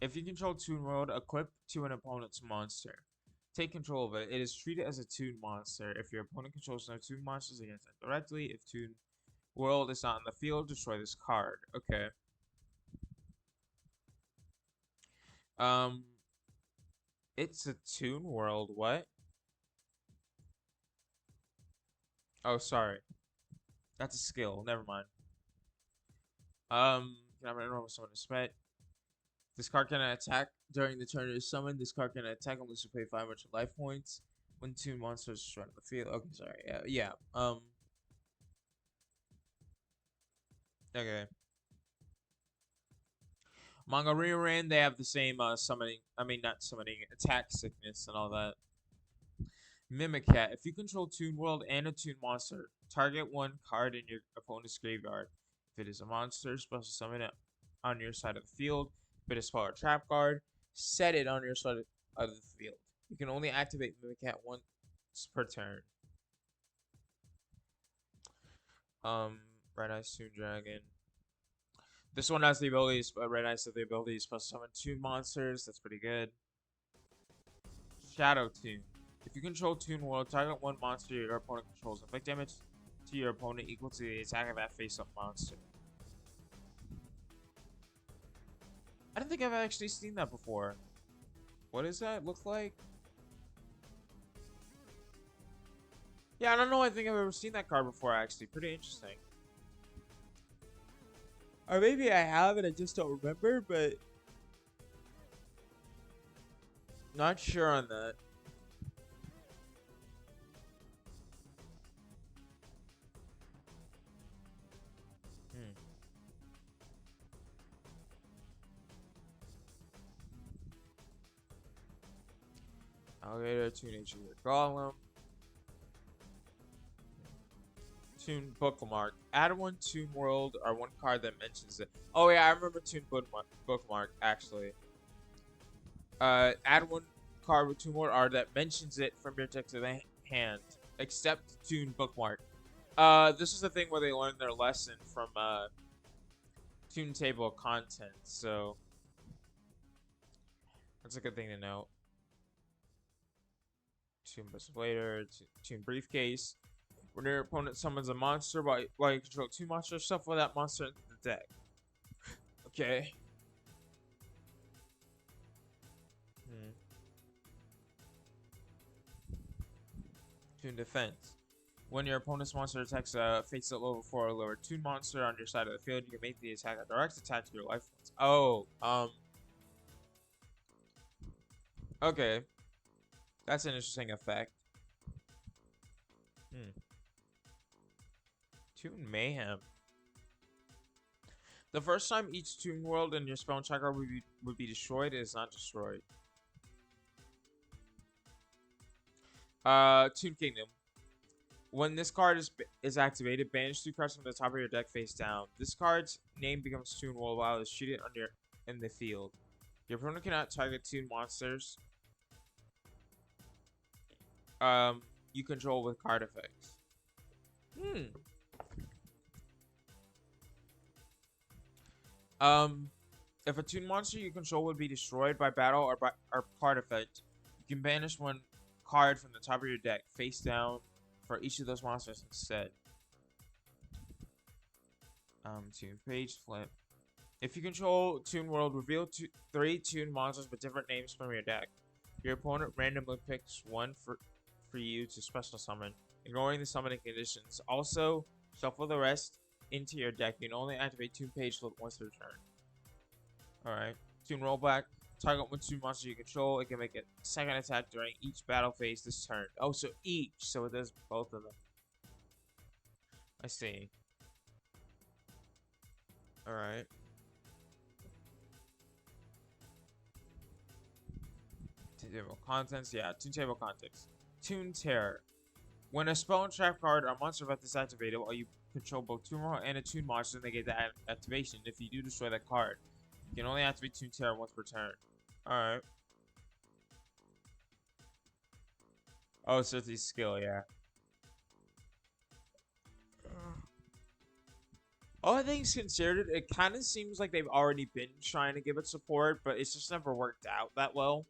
[SPEAKER 1] If you control Toon World, equip to an opponent's monster. Take control of it. It is treated as a Toon monster. If your opponent controls no Toon monsters against it directly, if Toon World is not in the field, destroy this card. Okay. Um, it's a Toon World. What? Oh, sorry. That's a skill. Never mind. Can I run over someone to spec? This card can attack during the turn it is summoned. This card can attack unless you pay 500 life points. When two monsters destroyed on the field. Okay, sorry. Yeah. Okay. Manga Reran, they have the same summoning. I mean, not summoning, attack sickness and all that. Mimicat. If you control Toon World and a Toon monster, target one card in your opponent's graveyard. If it is a monster, special summon it on your side of the field. If it is spell or trap card, set it on your side of the field. You can only activate Mimicat once per turn. Um, Red Eyes Toon Dragon. This one has the abilities. Red Eyes has the ability to special summon two monsters. That's pretty good. Shadow Toon. If you control Toon World, target one monster your opponent controls. Inflict damage to your opponent equal to the attack of that face-up monster. I don't think I've actually seen that before. What does that look like? Yeah, I don't know. I think I've ever seen that card before, actually. Pretty interesting. Or maybe I have and I just don't remember, but not sure on that. Hmm. Alligator, Toon Nature Golem. Toon Bookmark. Add one Toon World or one card that mentions it. Oh yeah, I remember Toon Bookmark actually. Add one card with Toon World art that mentions it from your deck to the hand, except Toon Bookmark. This is the thing where they learned their lesson from Toon Table of Contents, so that's a good thing to know. Toon Blader, Toon Briefcase. When your opponent summons a monster while you control two monsters, shuffle that monster into the deck. Okay. Hmm. Toon Defense. When your opponent's monster attacks a face at level 4 or lower Toon monster on your side of the field, you can make the attack a direct attack to your life points. Oh, okay. That's an interesting effect. Hmm. Toon Mayhem. The first time each Toon World in your spell checker would be destroyed, it is not destroyed. Toon Kingdom. When this card is activated, banish 2 cards from the top of your deck face down. This card's name becomes Toon World while it's treated under in the field. Your opponent cannot target Toon monsters you control with card effects. If a Toon monster you control would be destroyed by battle or card effect, you can banish 1 card from the top of your deck face down for each of those monsters instead. Toon page flip. If you control Toon World, reveal 3 Toon monsters with different names from your deck. Your opponent randomly picks 1 for you to special summon, ignoring the summoning conditions. Also, shuffle the rest into your deck. You can only activate Toon page flip once per turn. Alright. Toon rollback. Target 1 Toon monster you control. It can make a second attack during each battle phase this turn. Oh, so each. So it does both of them. I see. Alright. Table contents. Yeah, Toon table contents. Toon Terror. When a spell and trap card or monster event is activated while you control both Toon World and a Toon monster, they get that activation. If you do destroy that card, you can only activate Toon Terror once per turn. Alright. Oh, so it's skill, yeah. All things considered, it kind of seems like they've already been trying to give it support, but it's just never worked out that well.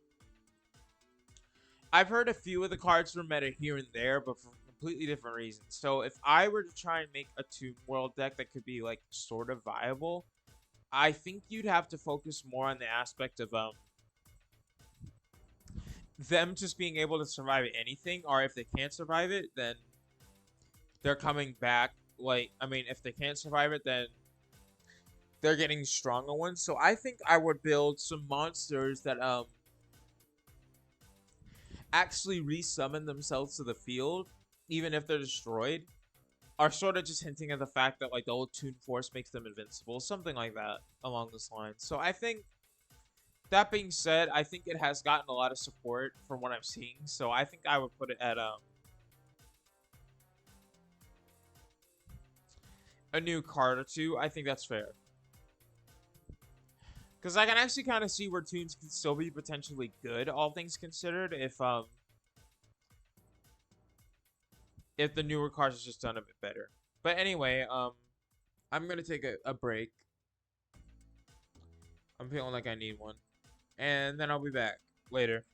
[SPEAKER 1] I've heard a few of the cards from meta here and there, but for completely different reasons. So if I were to try and make a Toon World deck that could be like sort of viable, I think you'd have to focus more on the aspect of them just being able to survive anything, or if they can't survive it, then they're coming back. Like, I mean, if they can't survive it, then they're getting stronger ones. So I think I would build some monsters that actually resummon themselves to the field, even if they're destroyed, are sort of just hinting at the fact that like the old Toon Force makes them invincible, something like that along this line. So I think, that being said, I think it has gotten a lot of support from what I'm seeing. So I think I would put it at a new card or 2. I think that's fair. Because I can actually kind of see where Toons can still be potentially good, all things considered, if the newer cards are just done a bit better. But anyway, I'm gonna take a break. I'm feeling like I need one. And then I'll be back later.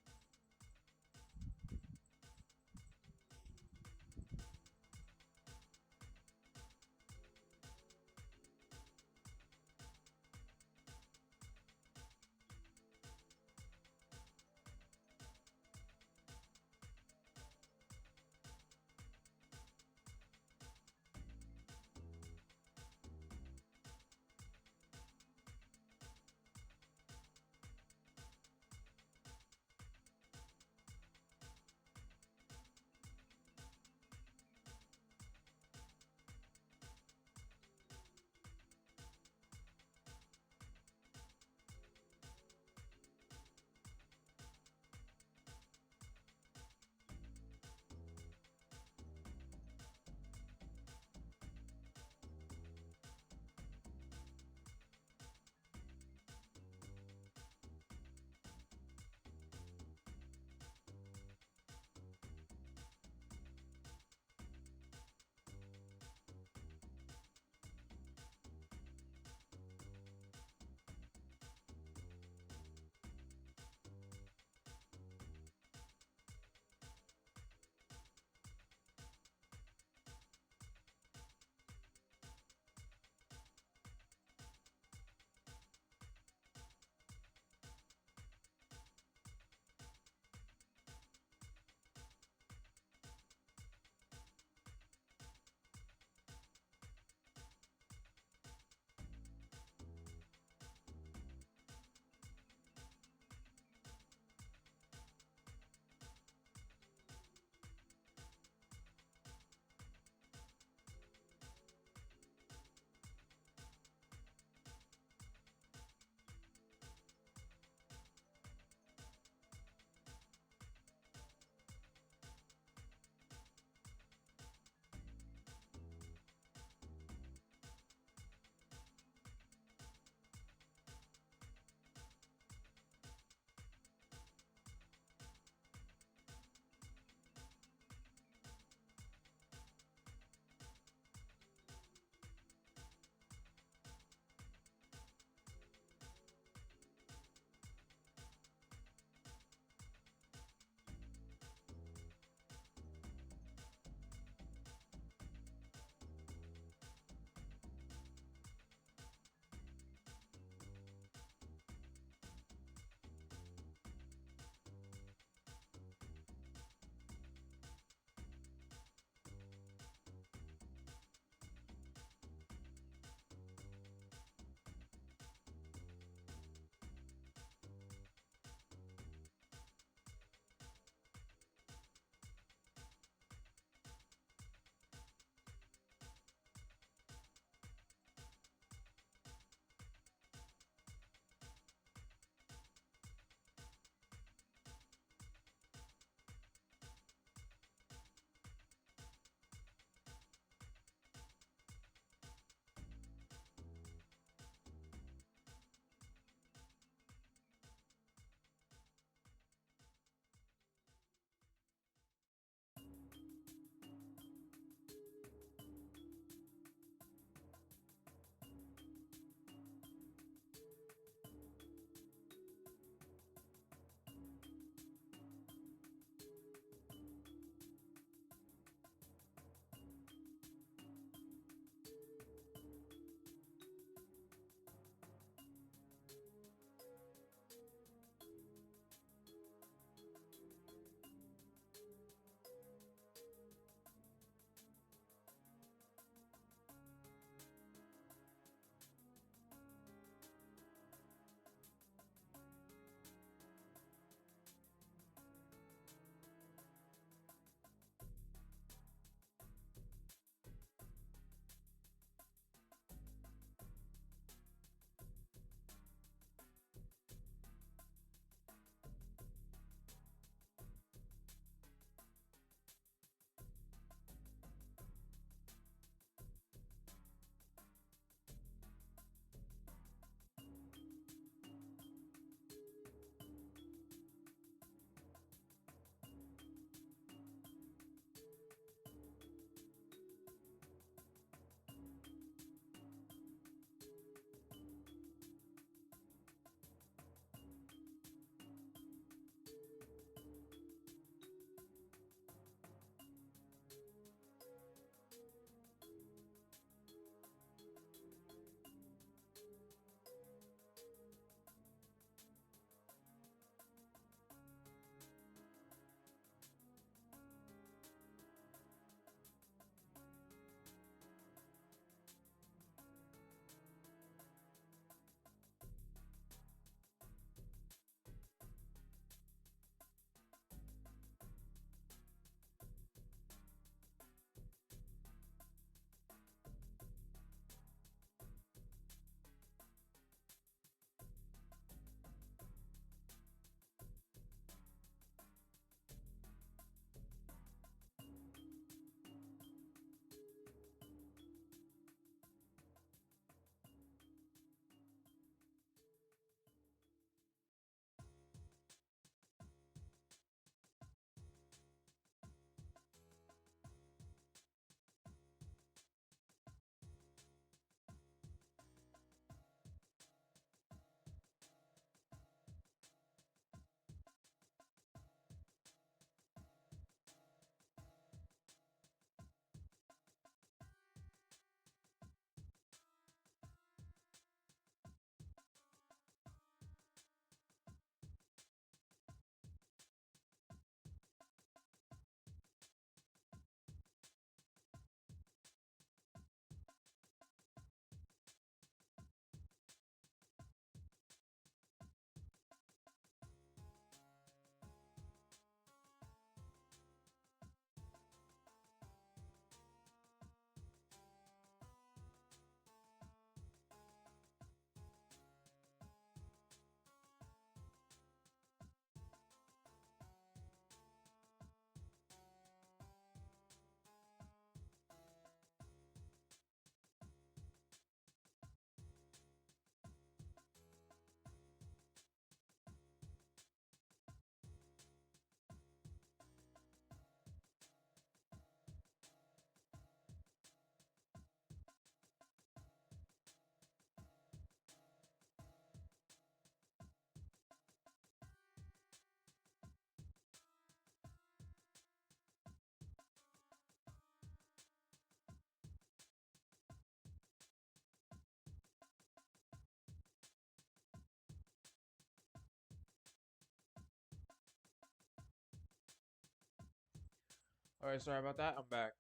[SPEAKER 1] Alright, sorry about that. I'm back.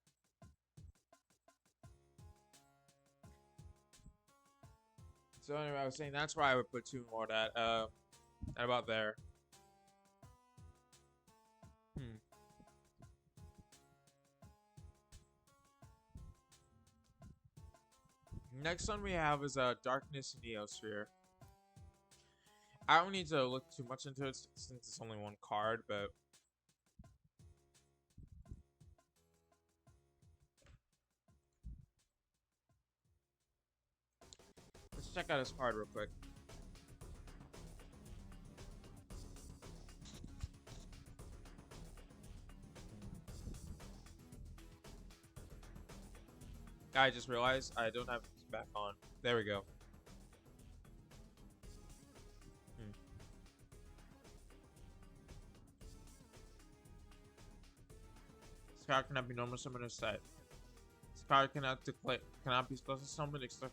[SPEAKER 1] So anyway, I was saying that's why I would put two more at about there. Hmm. Next one we have is Darkness Neosphere. I don't need to look too much into it since it's only one card, but let's check out his card real quick. I just realized I don't have this back on. There we go. This card cannot be normal summoned or set. This card cannot be special summoned except.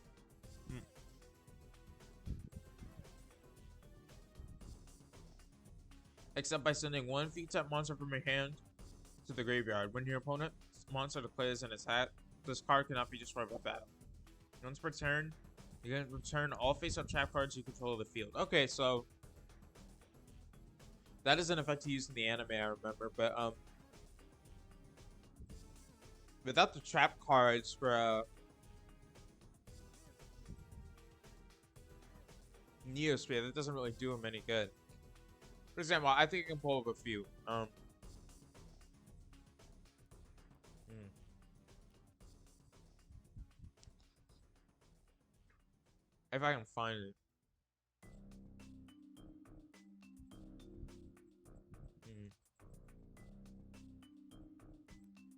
[SPEAKER 1] Except by sending one feat type monster from your hand to the graveyard. When your opponent's monster declares an attack, this card cannot be destroyed by battle. Once per turn, you can return all face-up trap cards you control of the field. Okay, so that is an effect he used in the anime, I remember, but without the trap cards for Neosphere, that doesn't really do him any good. For example, I think I can pull up a few. If I can find it.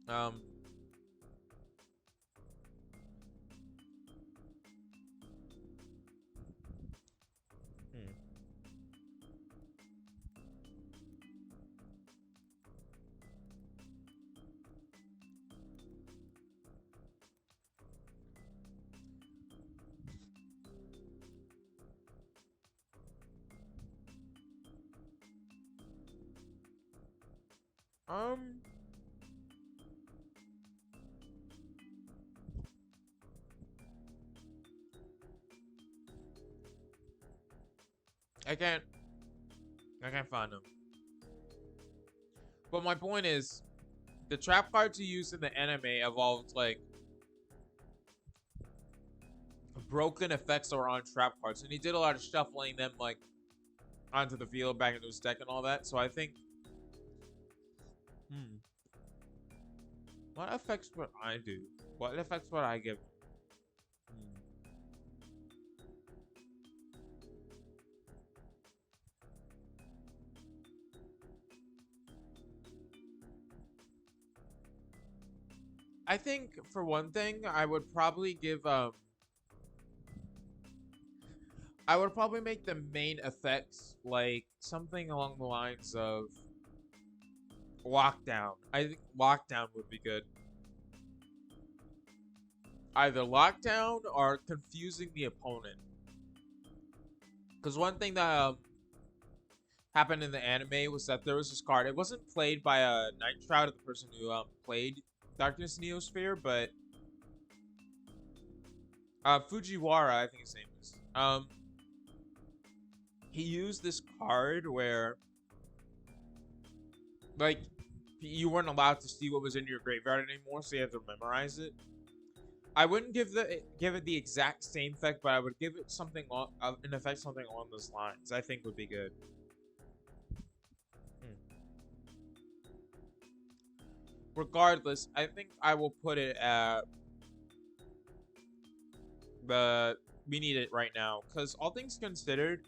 [SPEAKER 1] Um. I can't find them. But my point is, the trap cards you use in the anime evolved like broken effects or on trap cards, and he did a lot of shuffling them like onto the field back into his deck and all that. So I think, what affects what I do? What affects what I give? I think for one thing, I would probably give I would probably make the main effects like something along the lines of lockdown. I think lockdown would be good. Either lockdown or confusing the opponent. Because one thing that happened in the anime was that there was this card. It wasn't played by a Night Shroud, the person who played Darkness Neosphere, but Fujiwara, I think his name is. He used this card where, like, you weren't allowed to see what was in your graveyard anymore, so you had to memorize it. I wouldn't give it the exact same effect, but I would give it something in effect something along those lines. I think would be good. Regardless, I think I will put it at we need it right now, because all things considered,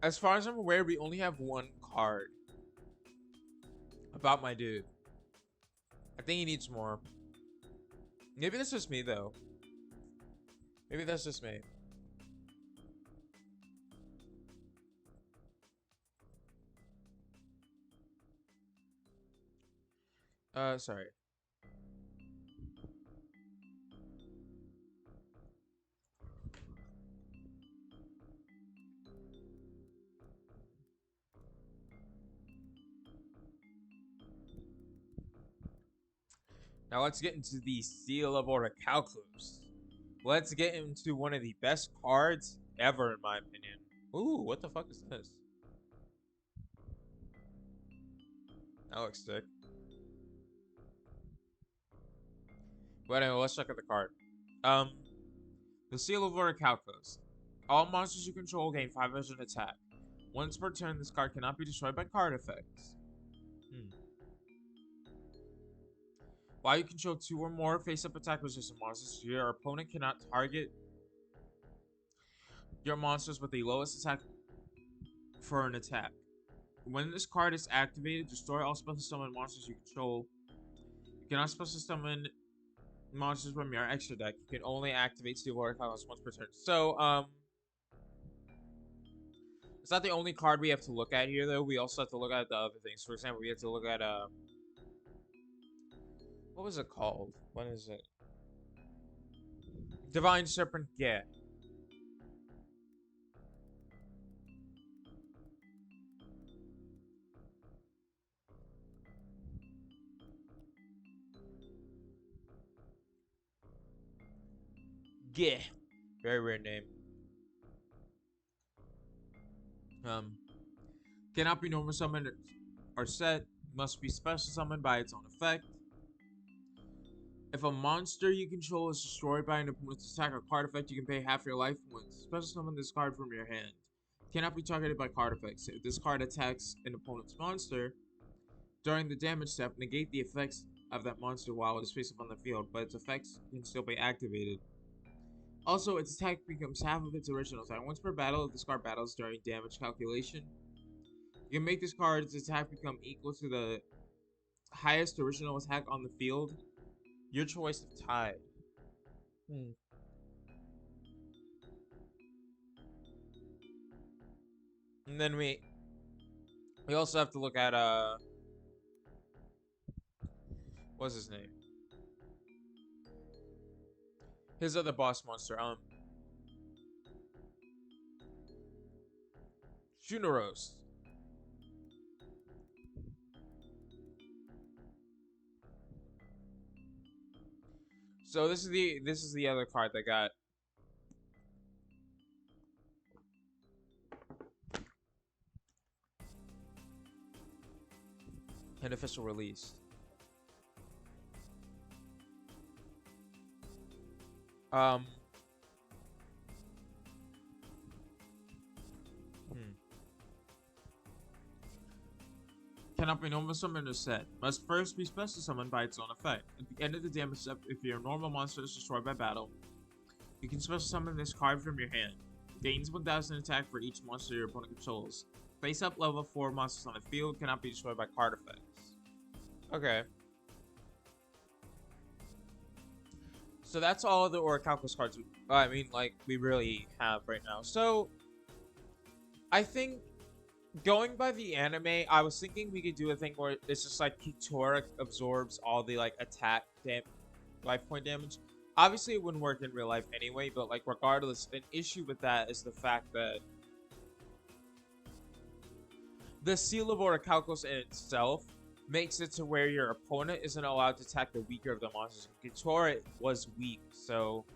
[SPEAKER 1] as far as I'm aware, we only have one card about my dude. I think he needs more. Maybe that's just me, though. Maybe that's just me. Sorry. Now let's get into the Seal of Orichalcos. Let's get into one of the best cards ever, in my opinion. Ooh, what the fuck is this? That looks sick. But anyway, let's check out the card. The Seal of Orichalcos. All monsters you control gain 5 as an attack. Once per turn, this card cannot be destroyed by card effects. While you control 2 or more face-up attack resistant monsters, your opponent cannot target your monsters with the lowest attack for an attack. When this card is activated, destroy all special summon monsters you control. You cannot special summon monsters from your extra deck. You can only activate Steel Orichalcos once per turn. So, it's not the only card we have to look at here, though. We also have to look at the other things. For example, we have to look at, what was it called? What is it? Divine Serpent Get. Geh. Very weird name. Cannot be normal summoned or set. Must be special summoned by its own effect. If a monster you control is destroyed by an opponent's attack or card effect, you can pay half your life points. Special summon this card from your hand. Cannot be targeted by card effects. If this card attacks an opponent's monster, during the damage step, negate the effects of that monster while it is face up on the field, but its effects can still be activated. Also, its attack becomes half of its original attack. Once per battle, if this card battles during damage calculation, you can make this card's attack become equal to the highest original attack on the field. Your choice of tide. And then we also have to look at what's his name? His other boss monster, Shunoros. So this is the other card that got an official release. Cannot be normal summoned or set. Must first be special summoned by its own effect. At the end of the damage step, if your normal monster is destroyed by battle, you can special summon this card from your hand. Gains 1000 attack for each monster your opponent controls. Face up level 4 monsters on the field cannot be destroyed by card effects. Okay. So that's all the Orichalcos cards we really have right now. So I think going by the anime, I was thinking we could do a thing where it's just like Kitora absorbs all the like attack life point damage. Obviously it wouldn't work in real life anyway, but like regardless, an issue with that is the fact that the Seal of Orichalcos in itself makes it to where your opponent isn't allowed to attack the weaker of the monsters. Kitora was weak, so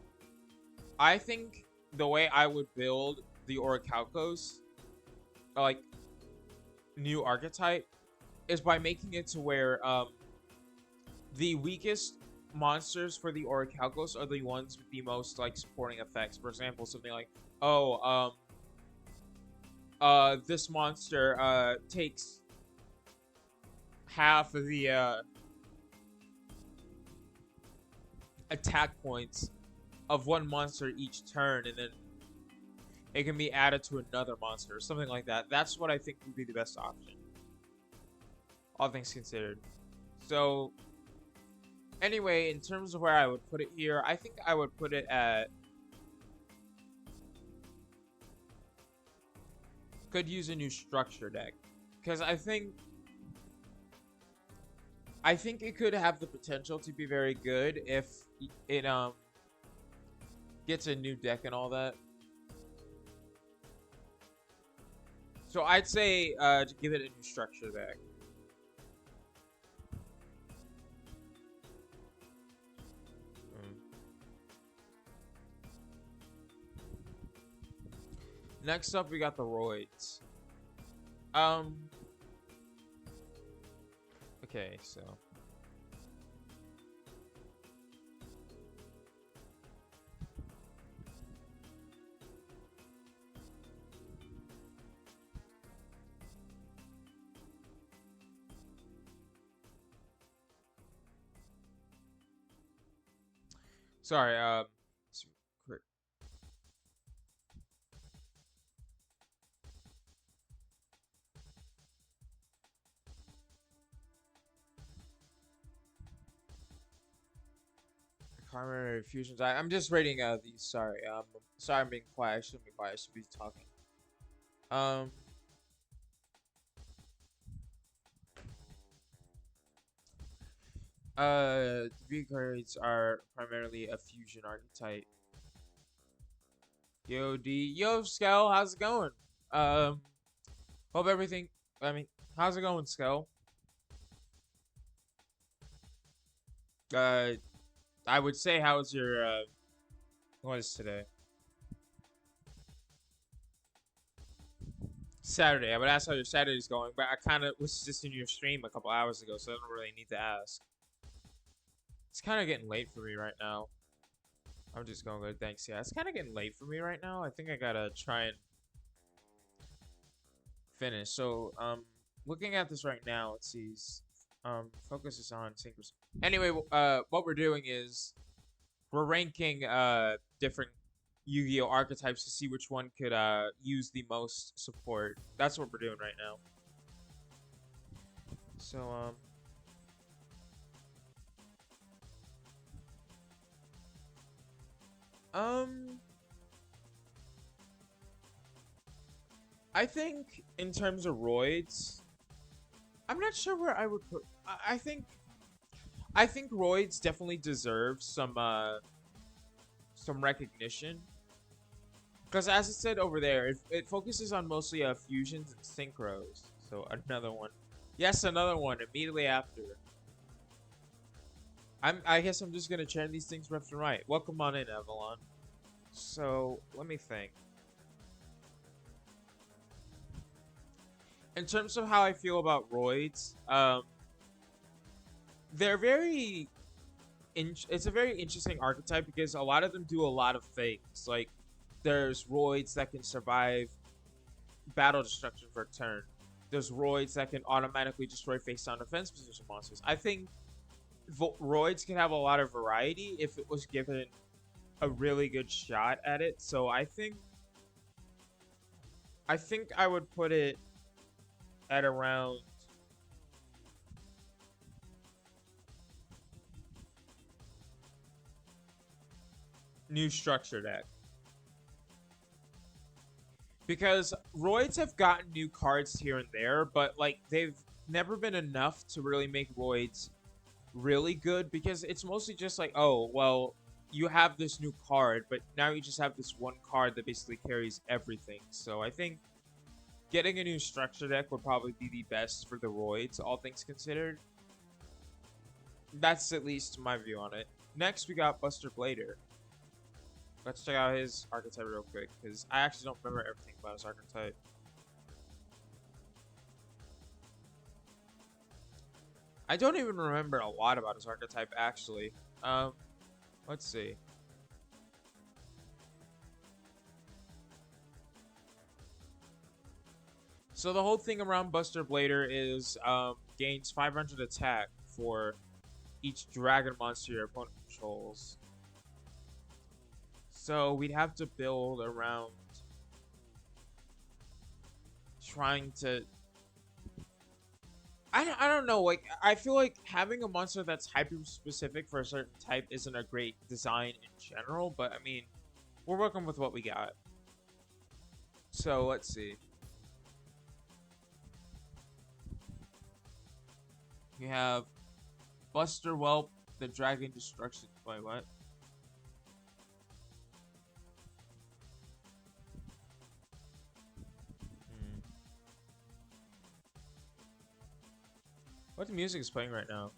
[SPEAKER 1] I think the way I would build the Orichalcos, like new archetype, is by making it to where the weakest monsters for the Orichalcos are the ones with the most like supporting effects. For example, something like, this monster takes half of the attack points of one monster each turn, and then it can be added to another monster or something like that. That's what I think would be the best option, all things considered. So anyway, in terms of where I would put it here, I think I would put it at, could use a new structure deck, because I think it could have the potential to be very good if it gets a new deck and all that. So I'd say to give it a new structure deck. Next up, we got the roids. Um. Okay, so. Sorry, quick. Primary fusions. I'm just reading these. Sorry. Sorry I'm being quiet. I shouldn't be quiet. I should be talking. Um. The V cards are primarily a fusion archetype. Yo, D. Yo, Skell. How's it going? Um. Hope everything. I mean, how's it going, Skell? Uh, I would say, how's your what is today? Saturday. I would ask how your Saturday's going, but I kind of was just in your stream a couple hours ago, so I don't really need to ask. It's kind of getting late for me right now. I'm just going good. Thanks. Yeah, it's kind of getting late for me right now. I think I gotta try and finish. So, looking at this right now, it sees, focuses on synchros. Anyway, what we're doing is we're ranking different Yu-Gi-Oh archetypes to see which one could use the most support. That's what we're doing right now. So, I think in terms of roids, I'm not sure where I would put. I think roids definitely deserve some recognition, because as it said over there, it focuses on mostly fusions and synchros. So another one, yes, another one immediately after. I guess I'm just gonna chant these things left and right. Welcome on in, Avalon. So let me think. In terms of how I feel about roids, they're very it's a very interesting archetype because a lot of them do a lot of things. Like there's roids that can survive battle destruction for a turn. There's roids that can automatically destroy face down defense position monsters. I think roids can have a lot of variety if it was given a really good shot at it. So I think I would put it at around new structure deck. Because roids have gotten new cards here and there, but like they've never been enough to really make roids really good, because it's mostly just like, oh, well, you have this new card, but now you just have this one card that basically carries everything. So I think getting a new structure deck would probably be the best for the roids, all things considered. That's at least my view on it. Next, we got Buster Blader. Let's check out his archetype real quick, because I actually don't remember everything about his archetype. I don't even remember a lot about his archetype, actually. Let's see. So the whole thing around Buster Blader is gains 500 attack for each dragon monster your opponent controls. So we'd have to build around trying to... I don't know, like, I feel like having a monster that's hyper-specific for a certain type isn't a great design in general, but I mean, we're working with what we got. So, let's see. We have Buster Whelp, the Dragon Destruction. Wait, what? What music is playing right now?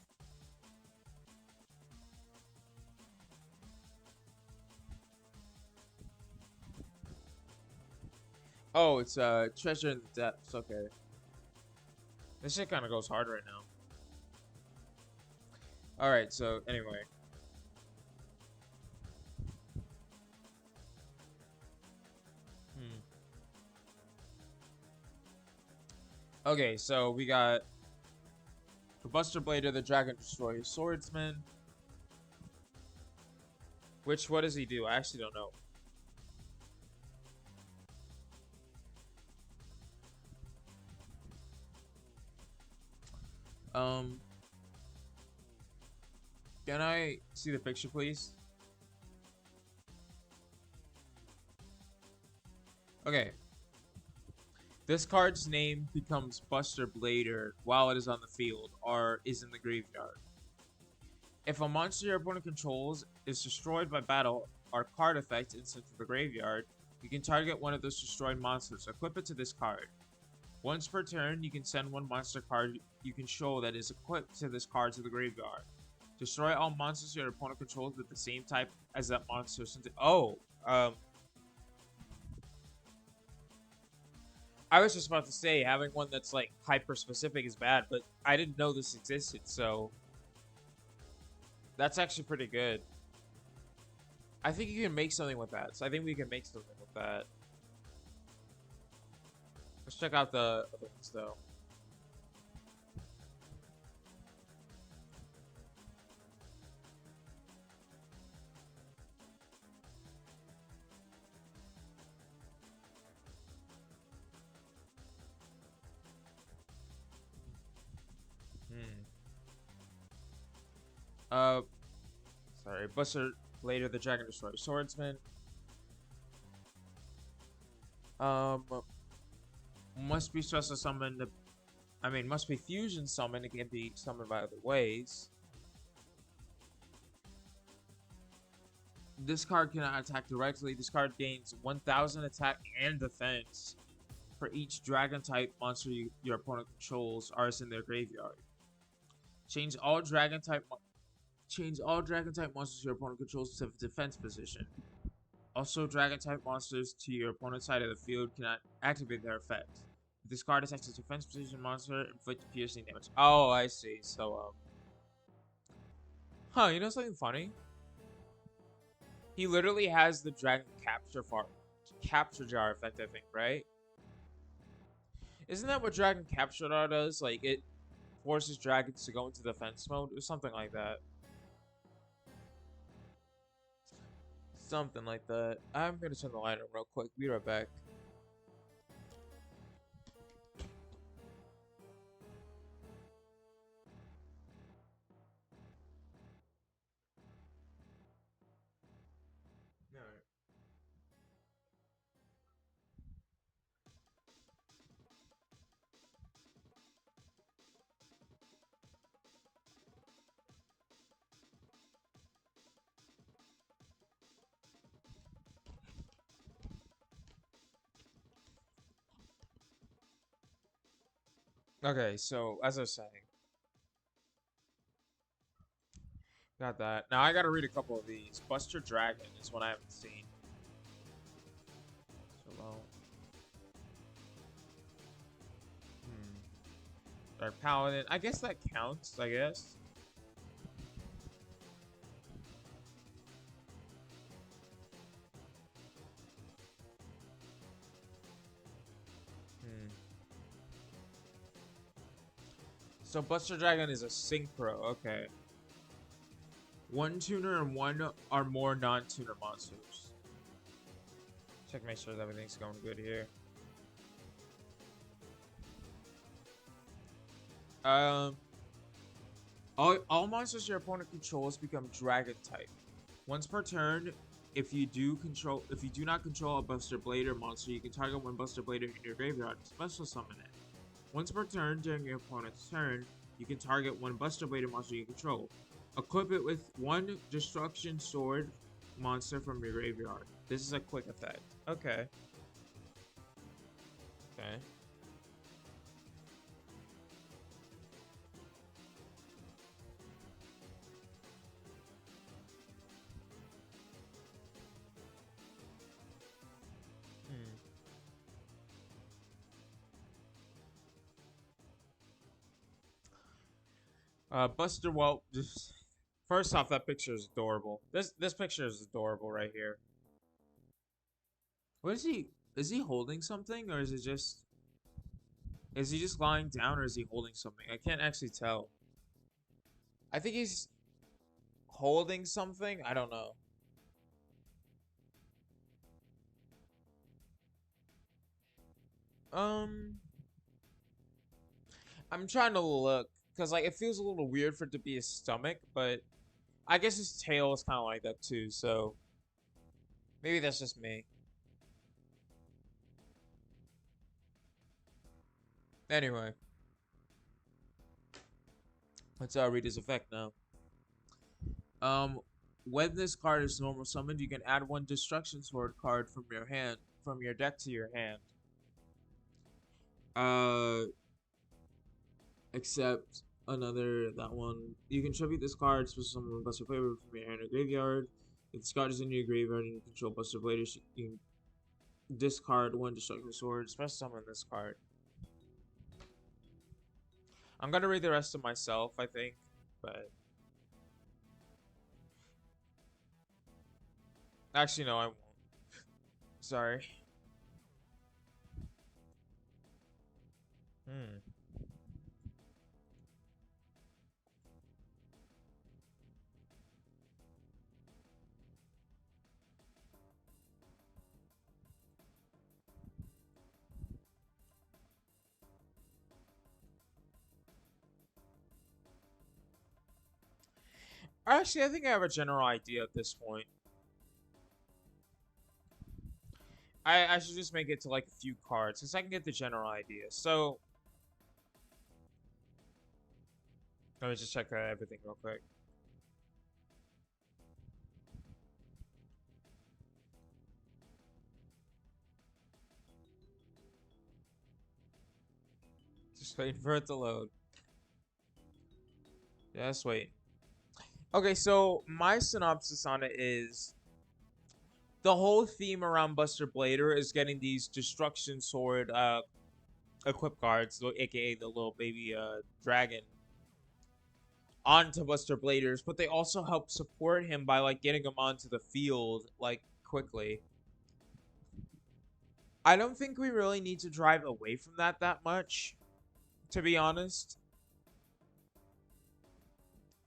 [SPEAKER 1] Oh, it's treasure in the depths. Okay. This shit kind of goes hard right now. All right. So anyway. Hmm. Okay, so we got the Buster Blader, the Dragon Destroyer, Swordsman. Which what does he do? I actually don't know. Um, can I see the picture, please? Okay. This card's name becomes Buster Blader while it is on the field or is in the graveyard. If a monster your opponent controls is destroyed by battle or card effect and sent to the graveyard, you can target one of those destroyed monsters. Equip it to this card. Once per turn, you can send one monster card you control that is equipped to this card to the graveyard. Destroy all monsters your opponent controls with the same type as that monster. Oh, I was just about to say having one that's like hyper specific is bad, but I didn't know this existed, so that's actually pretty good. I think you can make something with that. So I think we can make something with that. Let's check out the other ones though. Hmm. Uh, sorry, Buster later the Dragon Destroyer Swordsman. Um, must be special summoned. I mean, must be fusion summoned. It can be summoned by other ways. This card cannot attack directly. This card gains 1,000 attack and defense for each dragon type monster your opponent controls or is in their graveyard. Change all dragon type monsters your opponent controls to defense position. Also, dragon type monsters to your opponent's side of the field cannot activate their effect. If this card attacks a defense position monster, inflict piercing damage. Oh, I see. So, you know something funny? He literally has the dragon capture jar effect, I think, right? Isn't that what dragon capture jar does? Like it forces dragons to go into defense mode or something like that. Something like that. I'm gonna turn the light on real quick. Be right back. Okay, so as I was saying, got that. Now I gotta read a couple of these. Buster Dragon is one I haven't seen. So, Dark Paladin. I guess that counts. I guess. Hmm. So Buster Dragon is a synchro. Okay. One tuner and one or more non-tuner monsters. Check, make sure that everything's going good here. Um, all monsters your opponent controls become dragon type. Once per turn, if you do not control a Buster Blader monster, you can target one Buster Blader in your graveyard and special summon it. Once per turn during your opponent's turn, you can target one Buster Blader monster you control. Equip it with one Destruction Sword monster from your graveyard. This is a quick effect. Okay. Okay. Hmm. Buster, well, just first off, that picture is adorable. This picture is adorable right here. What is he? Is he holding something, or is he just lying down, or is he holding something? I can't actually tell. I think he's holding something. I don't know. Um, I'm trying to look because like it feels a little weird for it to be his stomach, but I guess his tail is kind of like that too. So maybe that's just me. Anyway, let's read his effect now. Um, when this card is normal summoned, you can add one destruction sword card from your deck to your hand. Uh, except another that one. You can tribute this card to someone Buster Blader from your hand or graveyard. If this card is in your graveyard and you control Buster Blader, you can discard one destruction sword. Special summon this card. I'm gonna read the rest of myself, I think, but actually no, I won't. Sorry. Hmm. Actually, I think I have a general idea at this point. I should just make it to like a few cards, since I can get the general idea. So let me just check everything real quick. Just waiting for it to load. Just wait. Okay, so my synopsis on it is the whole theme around Buster Blader is getting these Destruction Sword equip cards, aka the little baby dragon, onto Buster Bladers, but they also help support him by like getting him onto the field like quickly. I don't think we really need to drive away from that much, to be honest.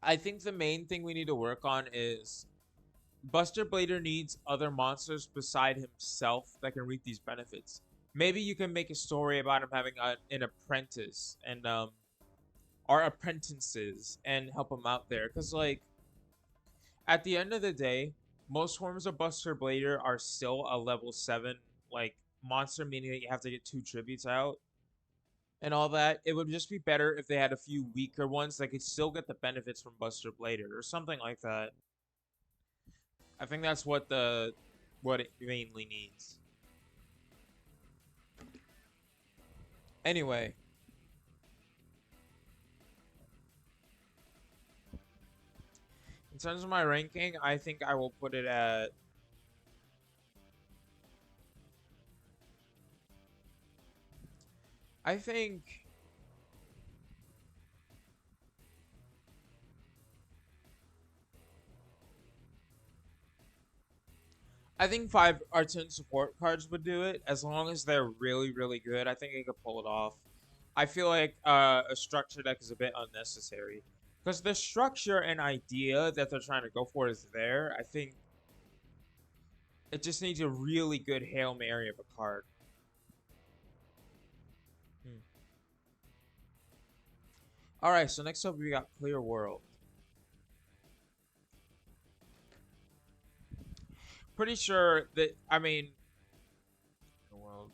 [SPEAKER 1] I think the main thing we need to work on is Buster Blader needs other monsters beside himself that can reap these benefits. Maybe you can make a story about him having an apprentice and or apprentices and help him out there. Cause like at the end of the day, most forms of Buster Blader are still a level 7 like monster, meaning that you have to get 2 tributes out and all that. It would just be better if they had a few weaker ones that could still get the benefits from Buster Blader or something like that. I think that's what it mainly needs. Anyway, in terms of my ranking, I think I will put it at I think I think 5 or 10 support cards would do it as long as they're really, really good. I think they could pull it off. I feel like a structure deck is a bit unnecessary because the structure and idea that they're trying to go for is there. I think it just needs a really good Hail Mary of a card. Hmm. All right, so next up we got Clear World. Pretty sure that World.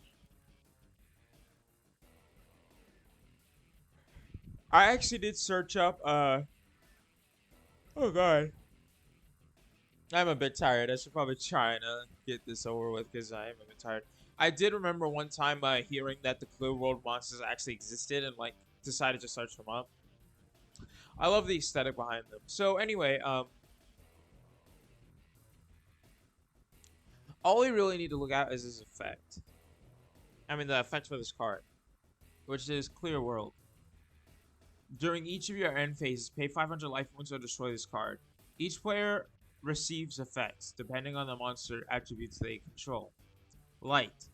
[SPEAKER 1] I actually did search up oh god. I'm a bit tired. I should probably try and get this over with because I am a bit tired. I did remember one time hearing that the Clear World monsters actually existed and like decided to search them up. I love the aesthetic behind them. So anyway, all we really need to look at is his effect. I mean the effect for this card, which is Clear World. During each of your end phases, pay 500 life points or destroy this card. Each player receives effects depending on the monster attributes they control. Light.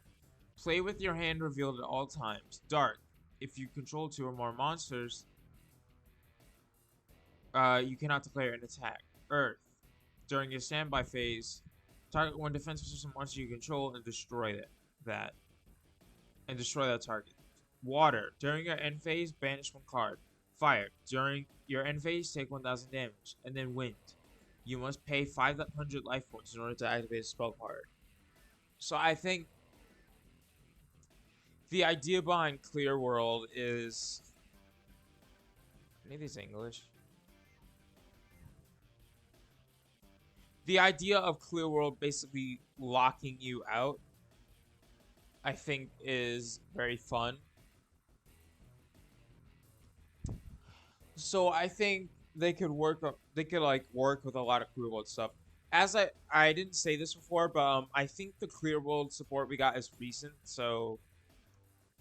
[SPEAKER 1] Play with your hand revealed at all times. Dark. If you control two or more monsters, you cannot declare an attack. Earth. During your standby phase, target one defensive system monster you control and destroy that. And destroy that target. Water. During your end phase, banish one card. Fire. During your end phase, take 1000 damage. And then wind. You must pay 500 life points in order to activate a spell card. So I think the idea behind Clear World is... Maybe it's English. The idea of Clear World basically locking you out, I think, is very fun. So I think they could work with a lot of Clear World stuff. As I didn't say this before, but I think the Clear World support we got is recent, so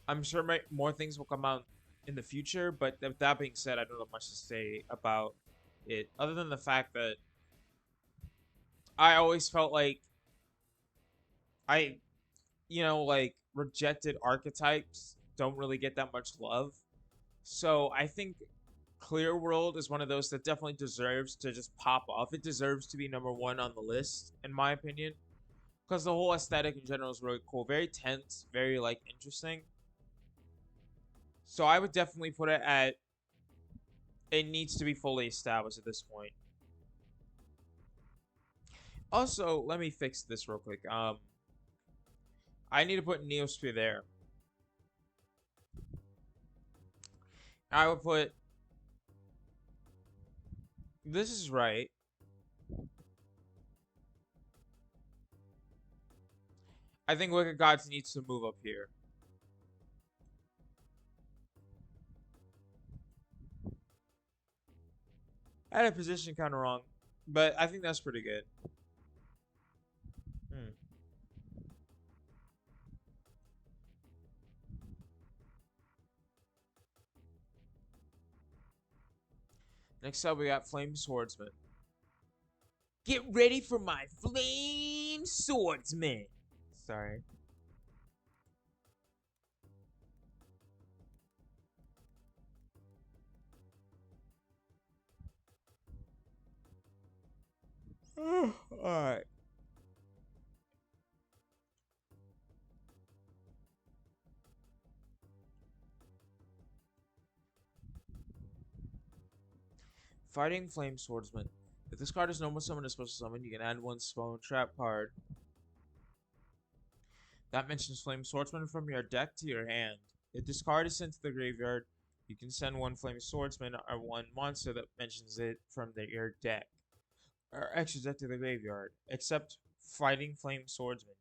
[SPEAKER 1] I'm sure more things will come out in the future. But with that being said, I don't have much to say about it, other than the fact that I always felt like I, rejected archetypes don't really get that much love. So I think Clear World is one of those that definitely deserves to just pop off. It deserves to be #1 on the list, in my opinion, because the whole aesthetic in general is really cool, very tense, very interesting. So I would definitely put it at. It needs to be fully established at this point. Also, let me fix this real quick. I need to put Neosphere there. I would put. This is right. I think Wicked Gods needs to move up here. I had a position kind of wrong, but I think that's pretty good. Next up, we got Flame Swordsman. Get ready for my Flame Swordsman. Sorry. Alright. Fighting Flame Swordsman. If this card is normal summon or special summon, you can add one spell trap card that mentions Flame Swordsman from your deck to your hand. If this card is sent to the graveyard, you can send one Flame Swordsman or one monster that mentions it from your deck or extra deck to the graveyard, except Fighting Flame Swordsman.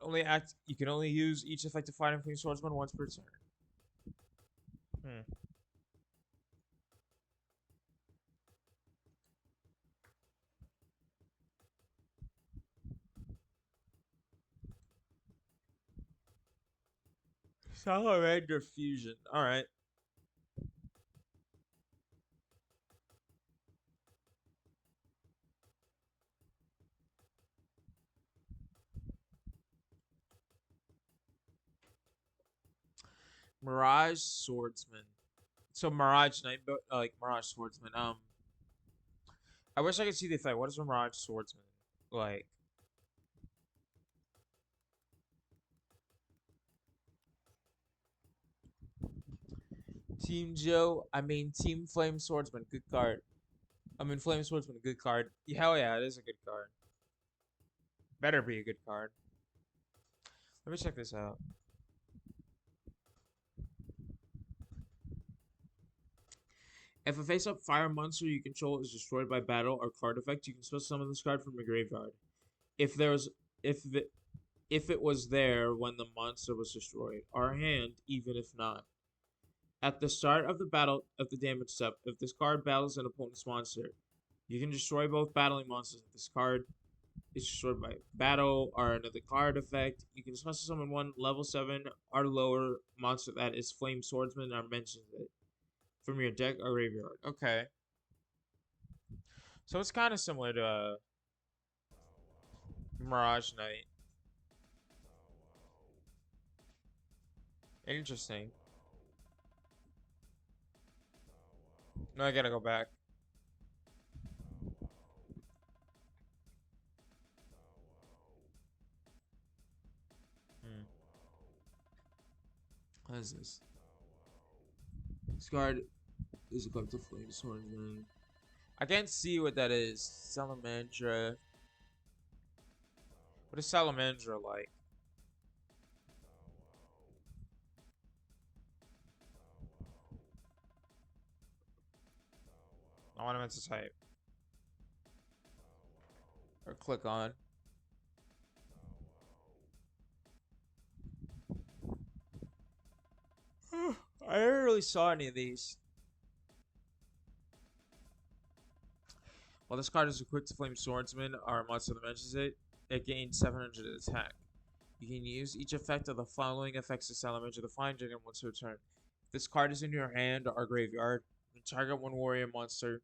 [SPEAKER 1] You can only use each effective Fighting Flame Swordsman once per turn. Salamander Fusion. Alright. Mirage Swordsman. So Mirage Knight, Mirage Swordsman. I wish I could see the effect. What is a Mirage Swordsman like? Team Joe. Team Flame Swordsman. Good card. Flame Swordsman. Good card. Yeah, hell yeah, it is a good card. Better be a good card. Let me check this out. If a face-up fire monster you control is destroyed by battle or card effect, you can special summon this card from your graveyard. If it was there when the monster was destroyed, or hand, even if not. At the start of the battle of the damage step, if this card battles an opponent's monster, you can destroy both battling monsters. If this card is destroyed by battle or another card effect, you can special summon one level 7 or lower monster that is Flame Swordsman or mentions it. from your deck or graveyard. Okay. So it's kind of similar to Mirage Knight. Interesting. No, I gotta go back. Hmm. What is this? This card is equipped to Flame Swordsman. I can't see what that is. Salamandra. What is Salamandra like? I want to type. Or click on. I never really saw any of these. While this card is equipped to Flame Swordsman, or a monster that mentions it, it gains 700 attack. You can use each effect of the following effects to Salamander the Flying Dragon once per turn. If this card is in your hand or graveyard, you target one warrior monster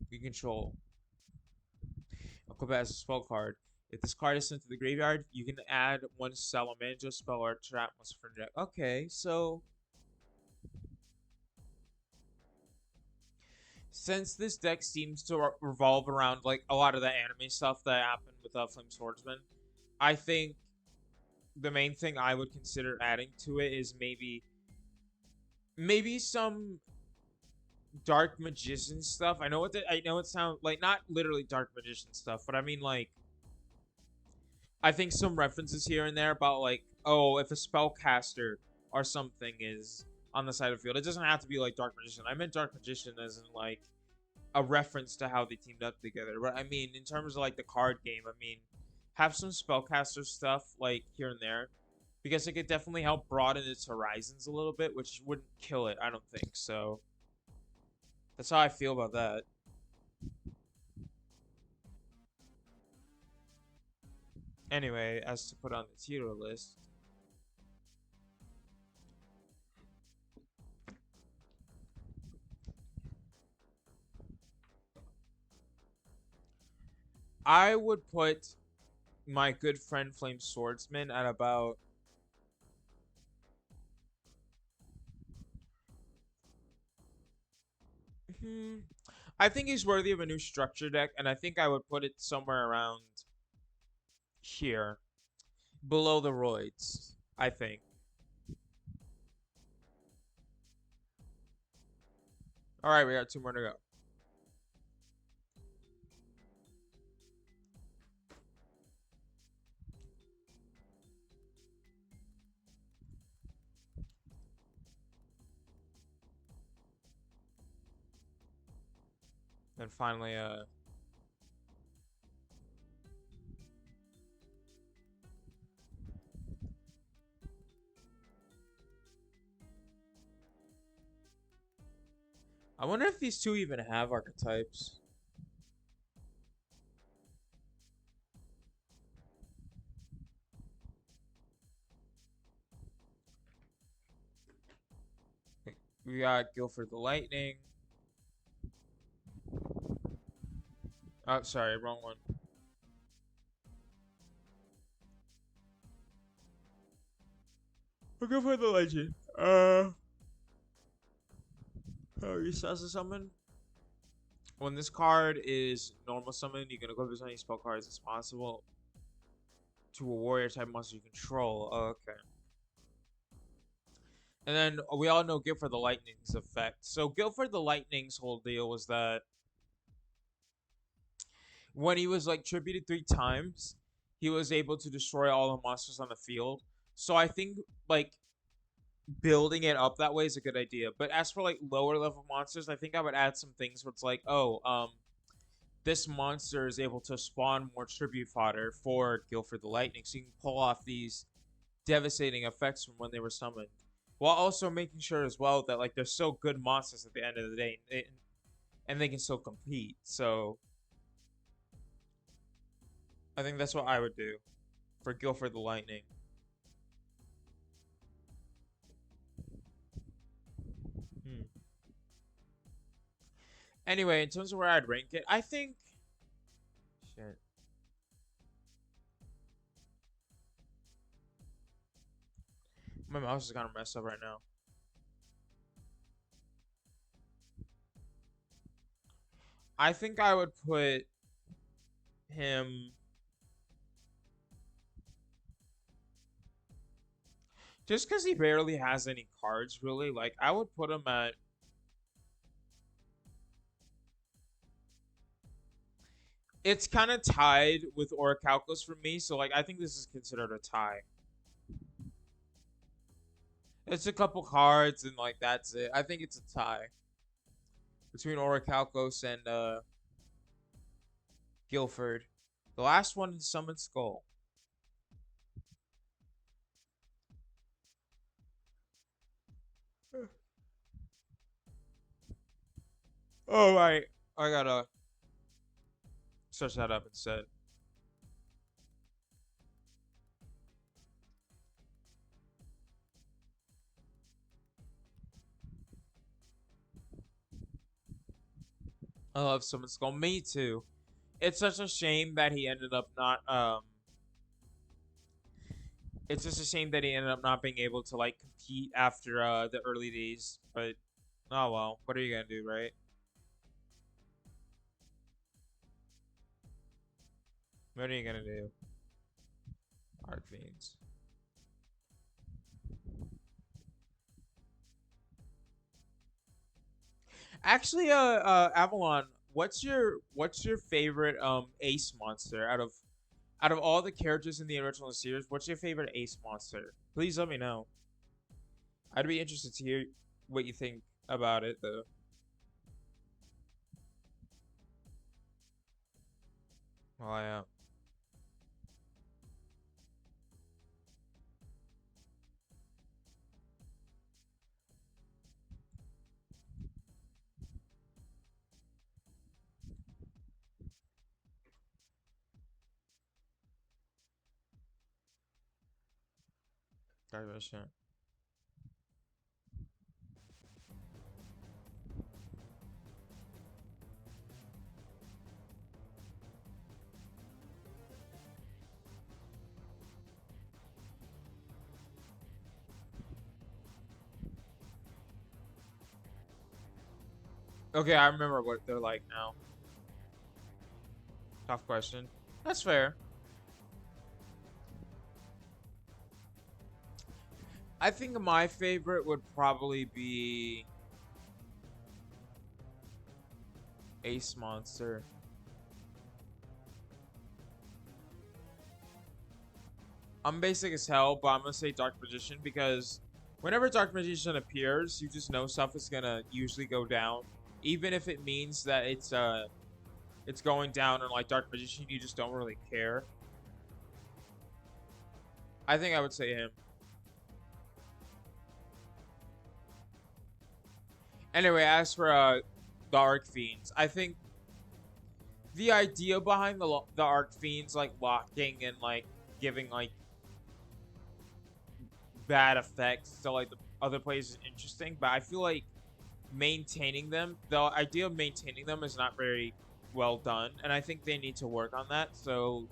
[SPEAKER 1] you control. Equip it as a spell card. If this card is sent to the graveyard, you can add one Salamander spell or trap monster from your deck. Okay, so since this deck seems to revolve around like a lot of the anime stuff that happened with Flame Swordsman, I think the main thing I would consider adding to it is maybe some dark magician stuff. I know it sounds like not literally dark magician stuff, but I mean like I think some references here and there about like, oh, if a spellcaster or something is on the side of the field, it doesn't have to be like dark magician. I meant dark magician as in like a reference to how they teamed up together. But I mean, in terms of like the card game, I mean, have some spellcaster stuff like here and there, because it could definitely help broaden its horizons a little bit, which wouldn't kill it. I don't think so. That's how I feel about that. Anyway, as to put on the tier list, I would put my good friend Flame Swordsman at about I think he's worthy of a new structure deck, and I think I would put it somewhere around here, below the roids. I think. All right, we got two more to go. And finally, I wonder if these two even have archetypes. We got Guilford the Lightning. Oh, sorry, wrong one. We'll go for the legend. Resource summon. When this card is normal summon, you're gonna go as many spell cards as possible to a warrior type monster you control. Oh, okay. And then we all know Guilford the Lightning's effect. So Guilford the Lightning's whole deal was that when he was like tributed 3 times, he was able to destroy all the monsters on the field. So I think like building it up that way is a good idea. But as for like lower level monsters, I think I would add some things where it's like, oh, this monster is able to spawn more tribute fodder for Guilford the Lightning, so you can pull off these devastating effects from when they were summoned, while also making sure as well that like they're still good monsters at the end of the day, and they can still compete. So I think that's what I would do for Guilford the Lightning. Hmm. Anyway, in terms of where I'd rank it, I think shit. My mouse is kind of messed up right now. I think I would put him just because he barely has any cards, really. Like, I would put him at. It's kind of tied with Orichalcos for me, so like I think this is considered a tie. It's a couple cards and like that's it. I think it's a tie between Orichalcos and Guilford. The last one is Summon Skull. Oh right, I gotta search that up instead. I love Summon Skull. Me too. It's such a shame that he ended up not it's just a shame that he ended up not being able to like compete after the early days. But oh well, what are you gonna do, right? What are you gonna do? Art Fiends. Actually, Avalon, what's your favorite ace monster out of all the characters in the original series? What's your favorite ace monster? Please let me know. I'd be interested to hear what you think about it, though. Oh yeah, diversion. Okay, I remember what they're like now. Tough question. That's fair. I think my favorite would probably be Ace Monster. I'm basic as hell, but I'm gonna say Dark Magician because whenever Dark Magician appears, you just know stuff is gonna usually go down. Even if it means that it's going down and like Dark Magician, you just don't really care. I think I would say him. Anyway, as for the Arc Fiends, I think the idea behind the Arc Fiends like locking and like giving like bad effects to like the other players is interesting, but I feel like maintaining them, the idea of maintaining them is not very well done, and I think they need to work on that. So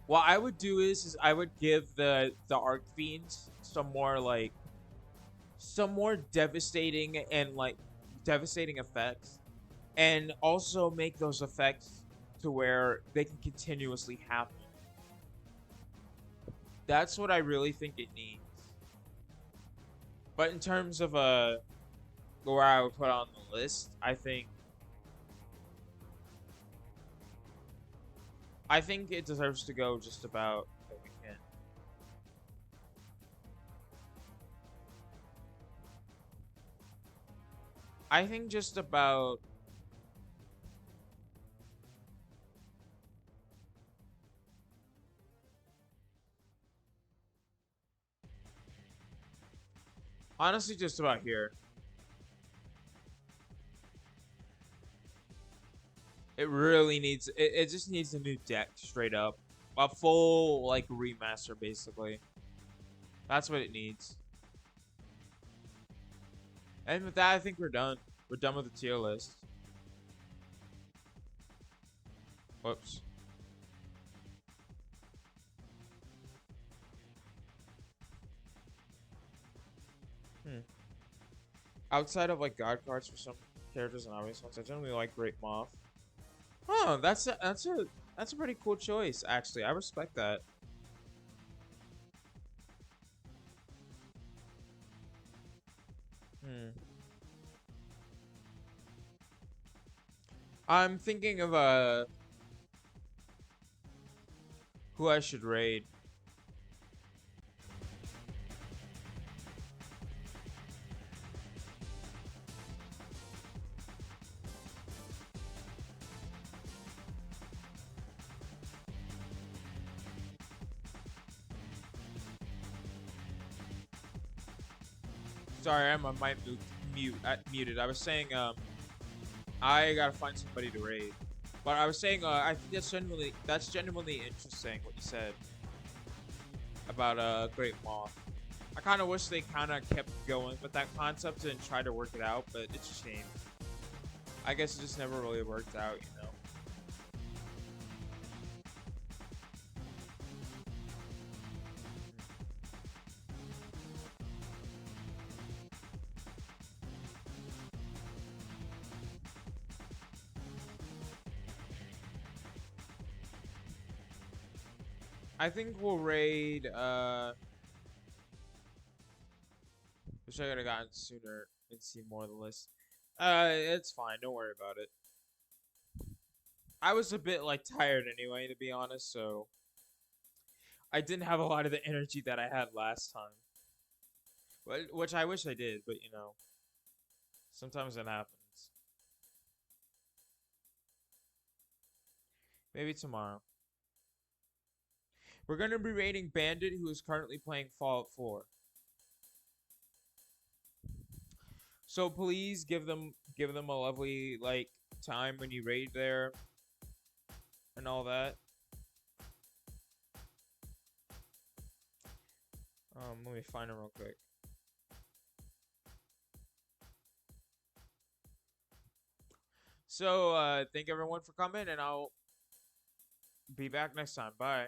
[SPEAKER 1] what I would do is I would give the Arc Fiends some more devastating and like devastating effects, and also make those effects to where they can continuously happen. That's what I really think it needs. But in terms of where I would put on the list, I think it deserves to go just about where we can. I think just about honestly just about here. It really needs it just needs a new deck straight up. A full like remaster basically. That's what it needs. And with that I think we're done. We're done with the tier list. Whoops. Hmm. Outside of like god cards for some characters and obvious ones, I generally like Great Moth. Huh, that's a pretty cool choice, actually. I respect that. Hmm. I'm thinking of who I should raid. Sorry, I'm on my muted. I was saying I gotta find somebody to raid. But I was saying I think that's genuinely interesting what you said about Great Moth. I kind of wish they kind of kept going with that concept and tried to work it out, but it's a shame. I guess it just never really worked out, you know. I think we'll raid. Wish I could have gotten sooner and seen more of the list. It's fine. Don't worry about it. I was a bit like tired anyway, to be honest, so I didn't have a lot of the energy that I had last time. Which I wish I did, but you know, sometimes it happens. Maybe tomorrow. We're gonna be rating Bandit, who is currently playing Fallout 4. So please give them a lovely like time when you raid there and all that. Let me find it real quick. So thank everyone for coming, and I'll be back next time. Bye.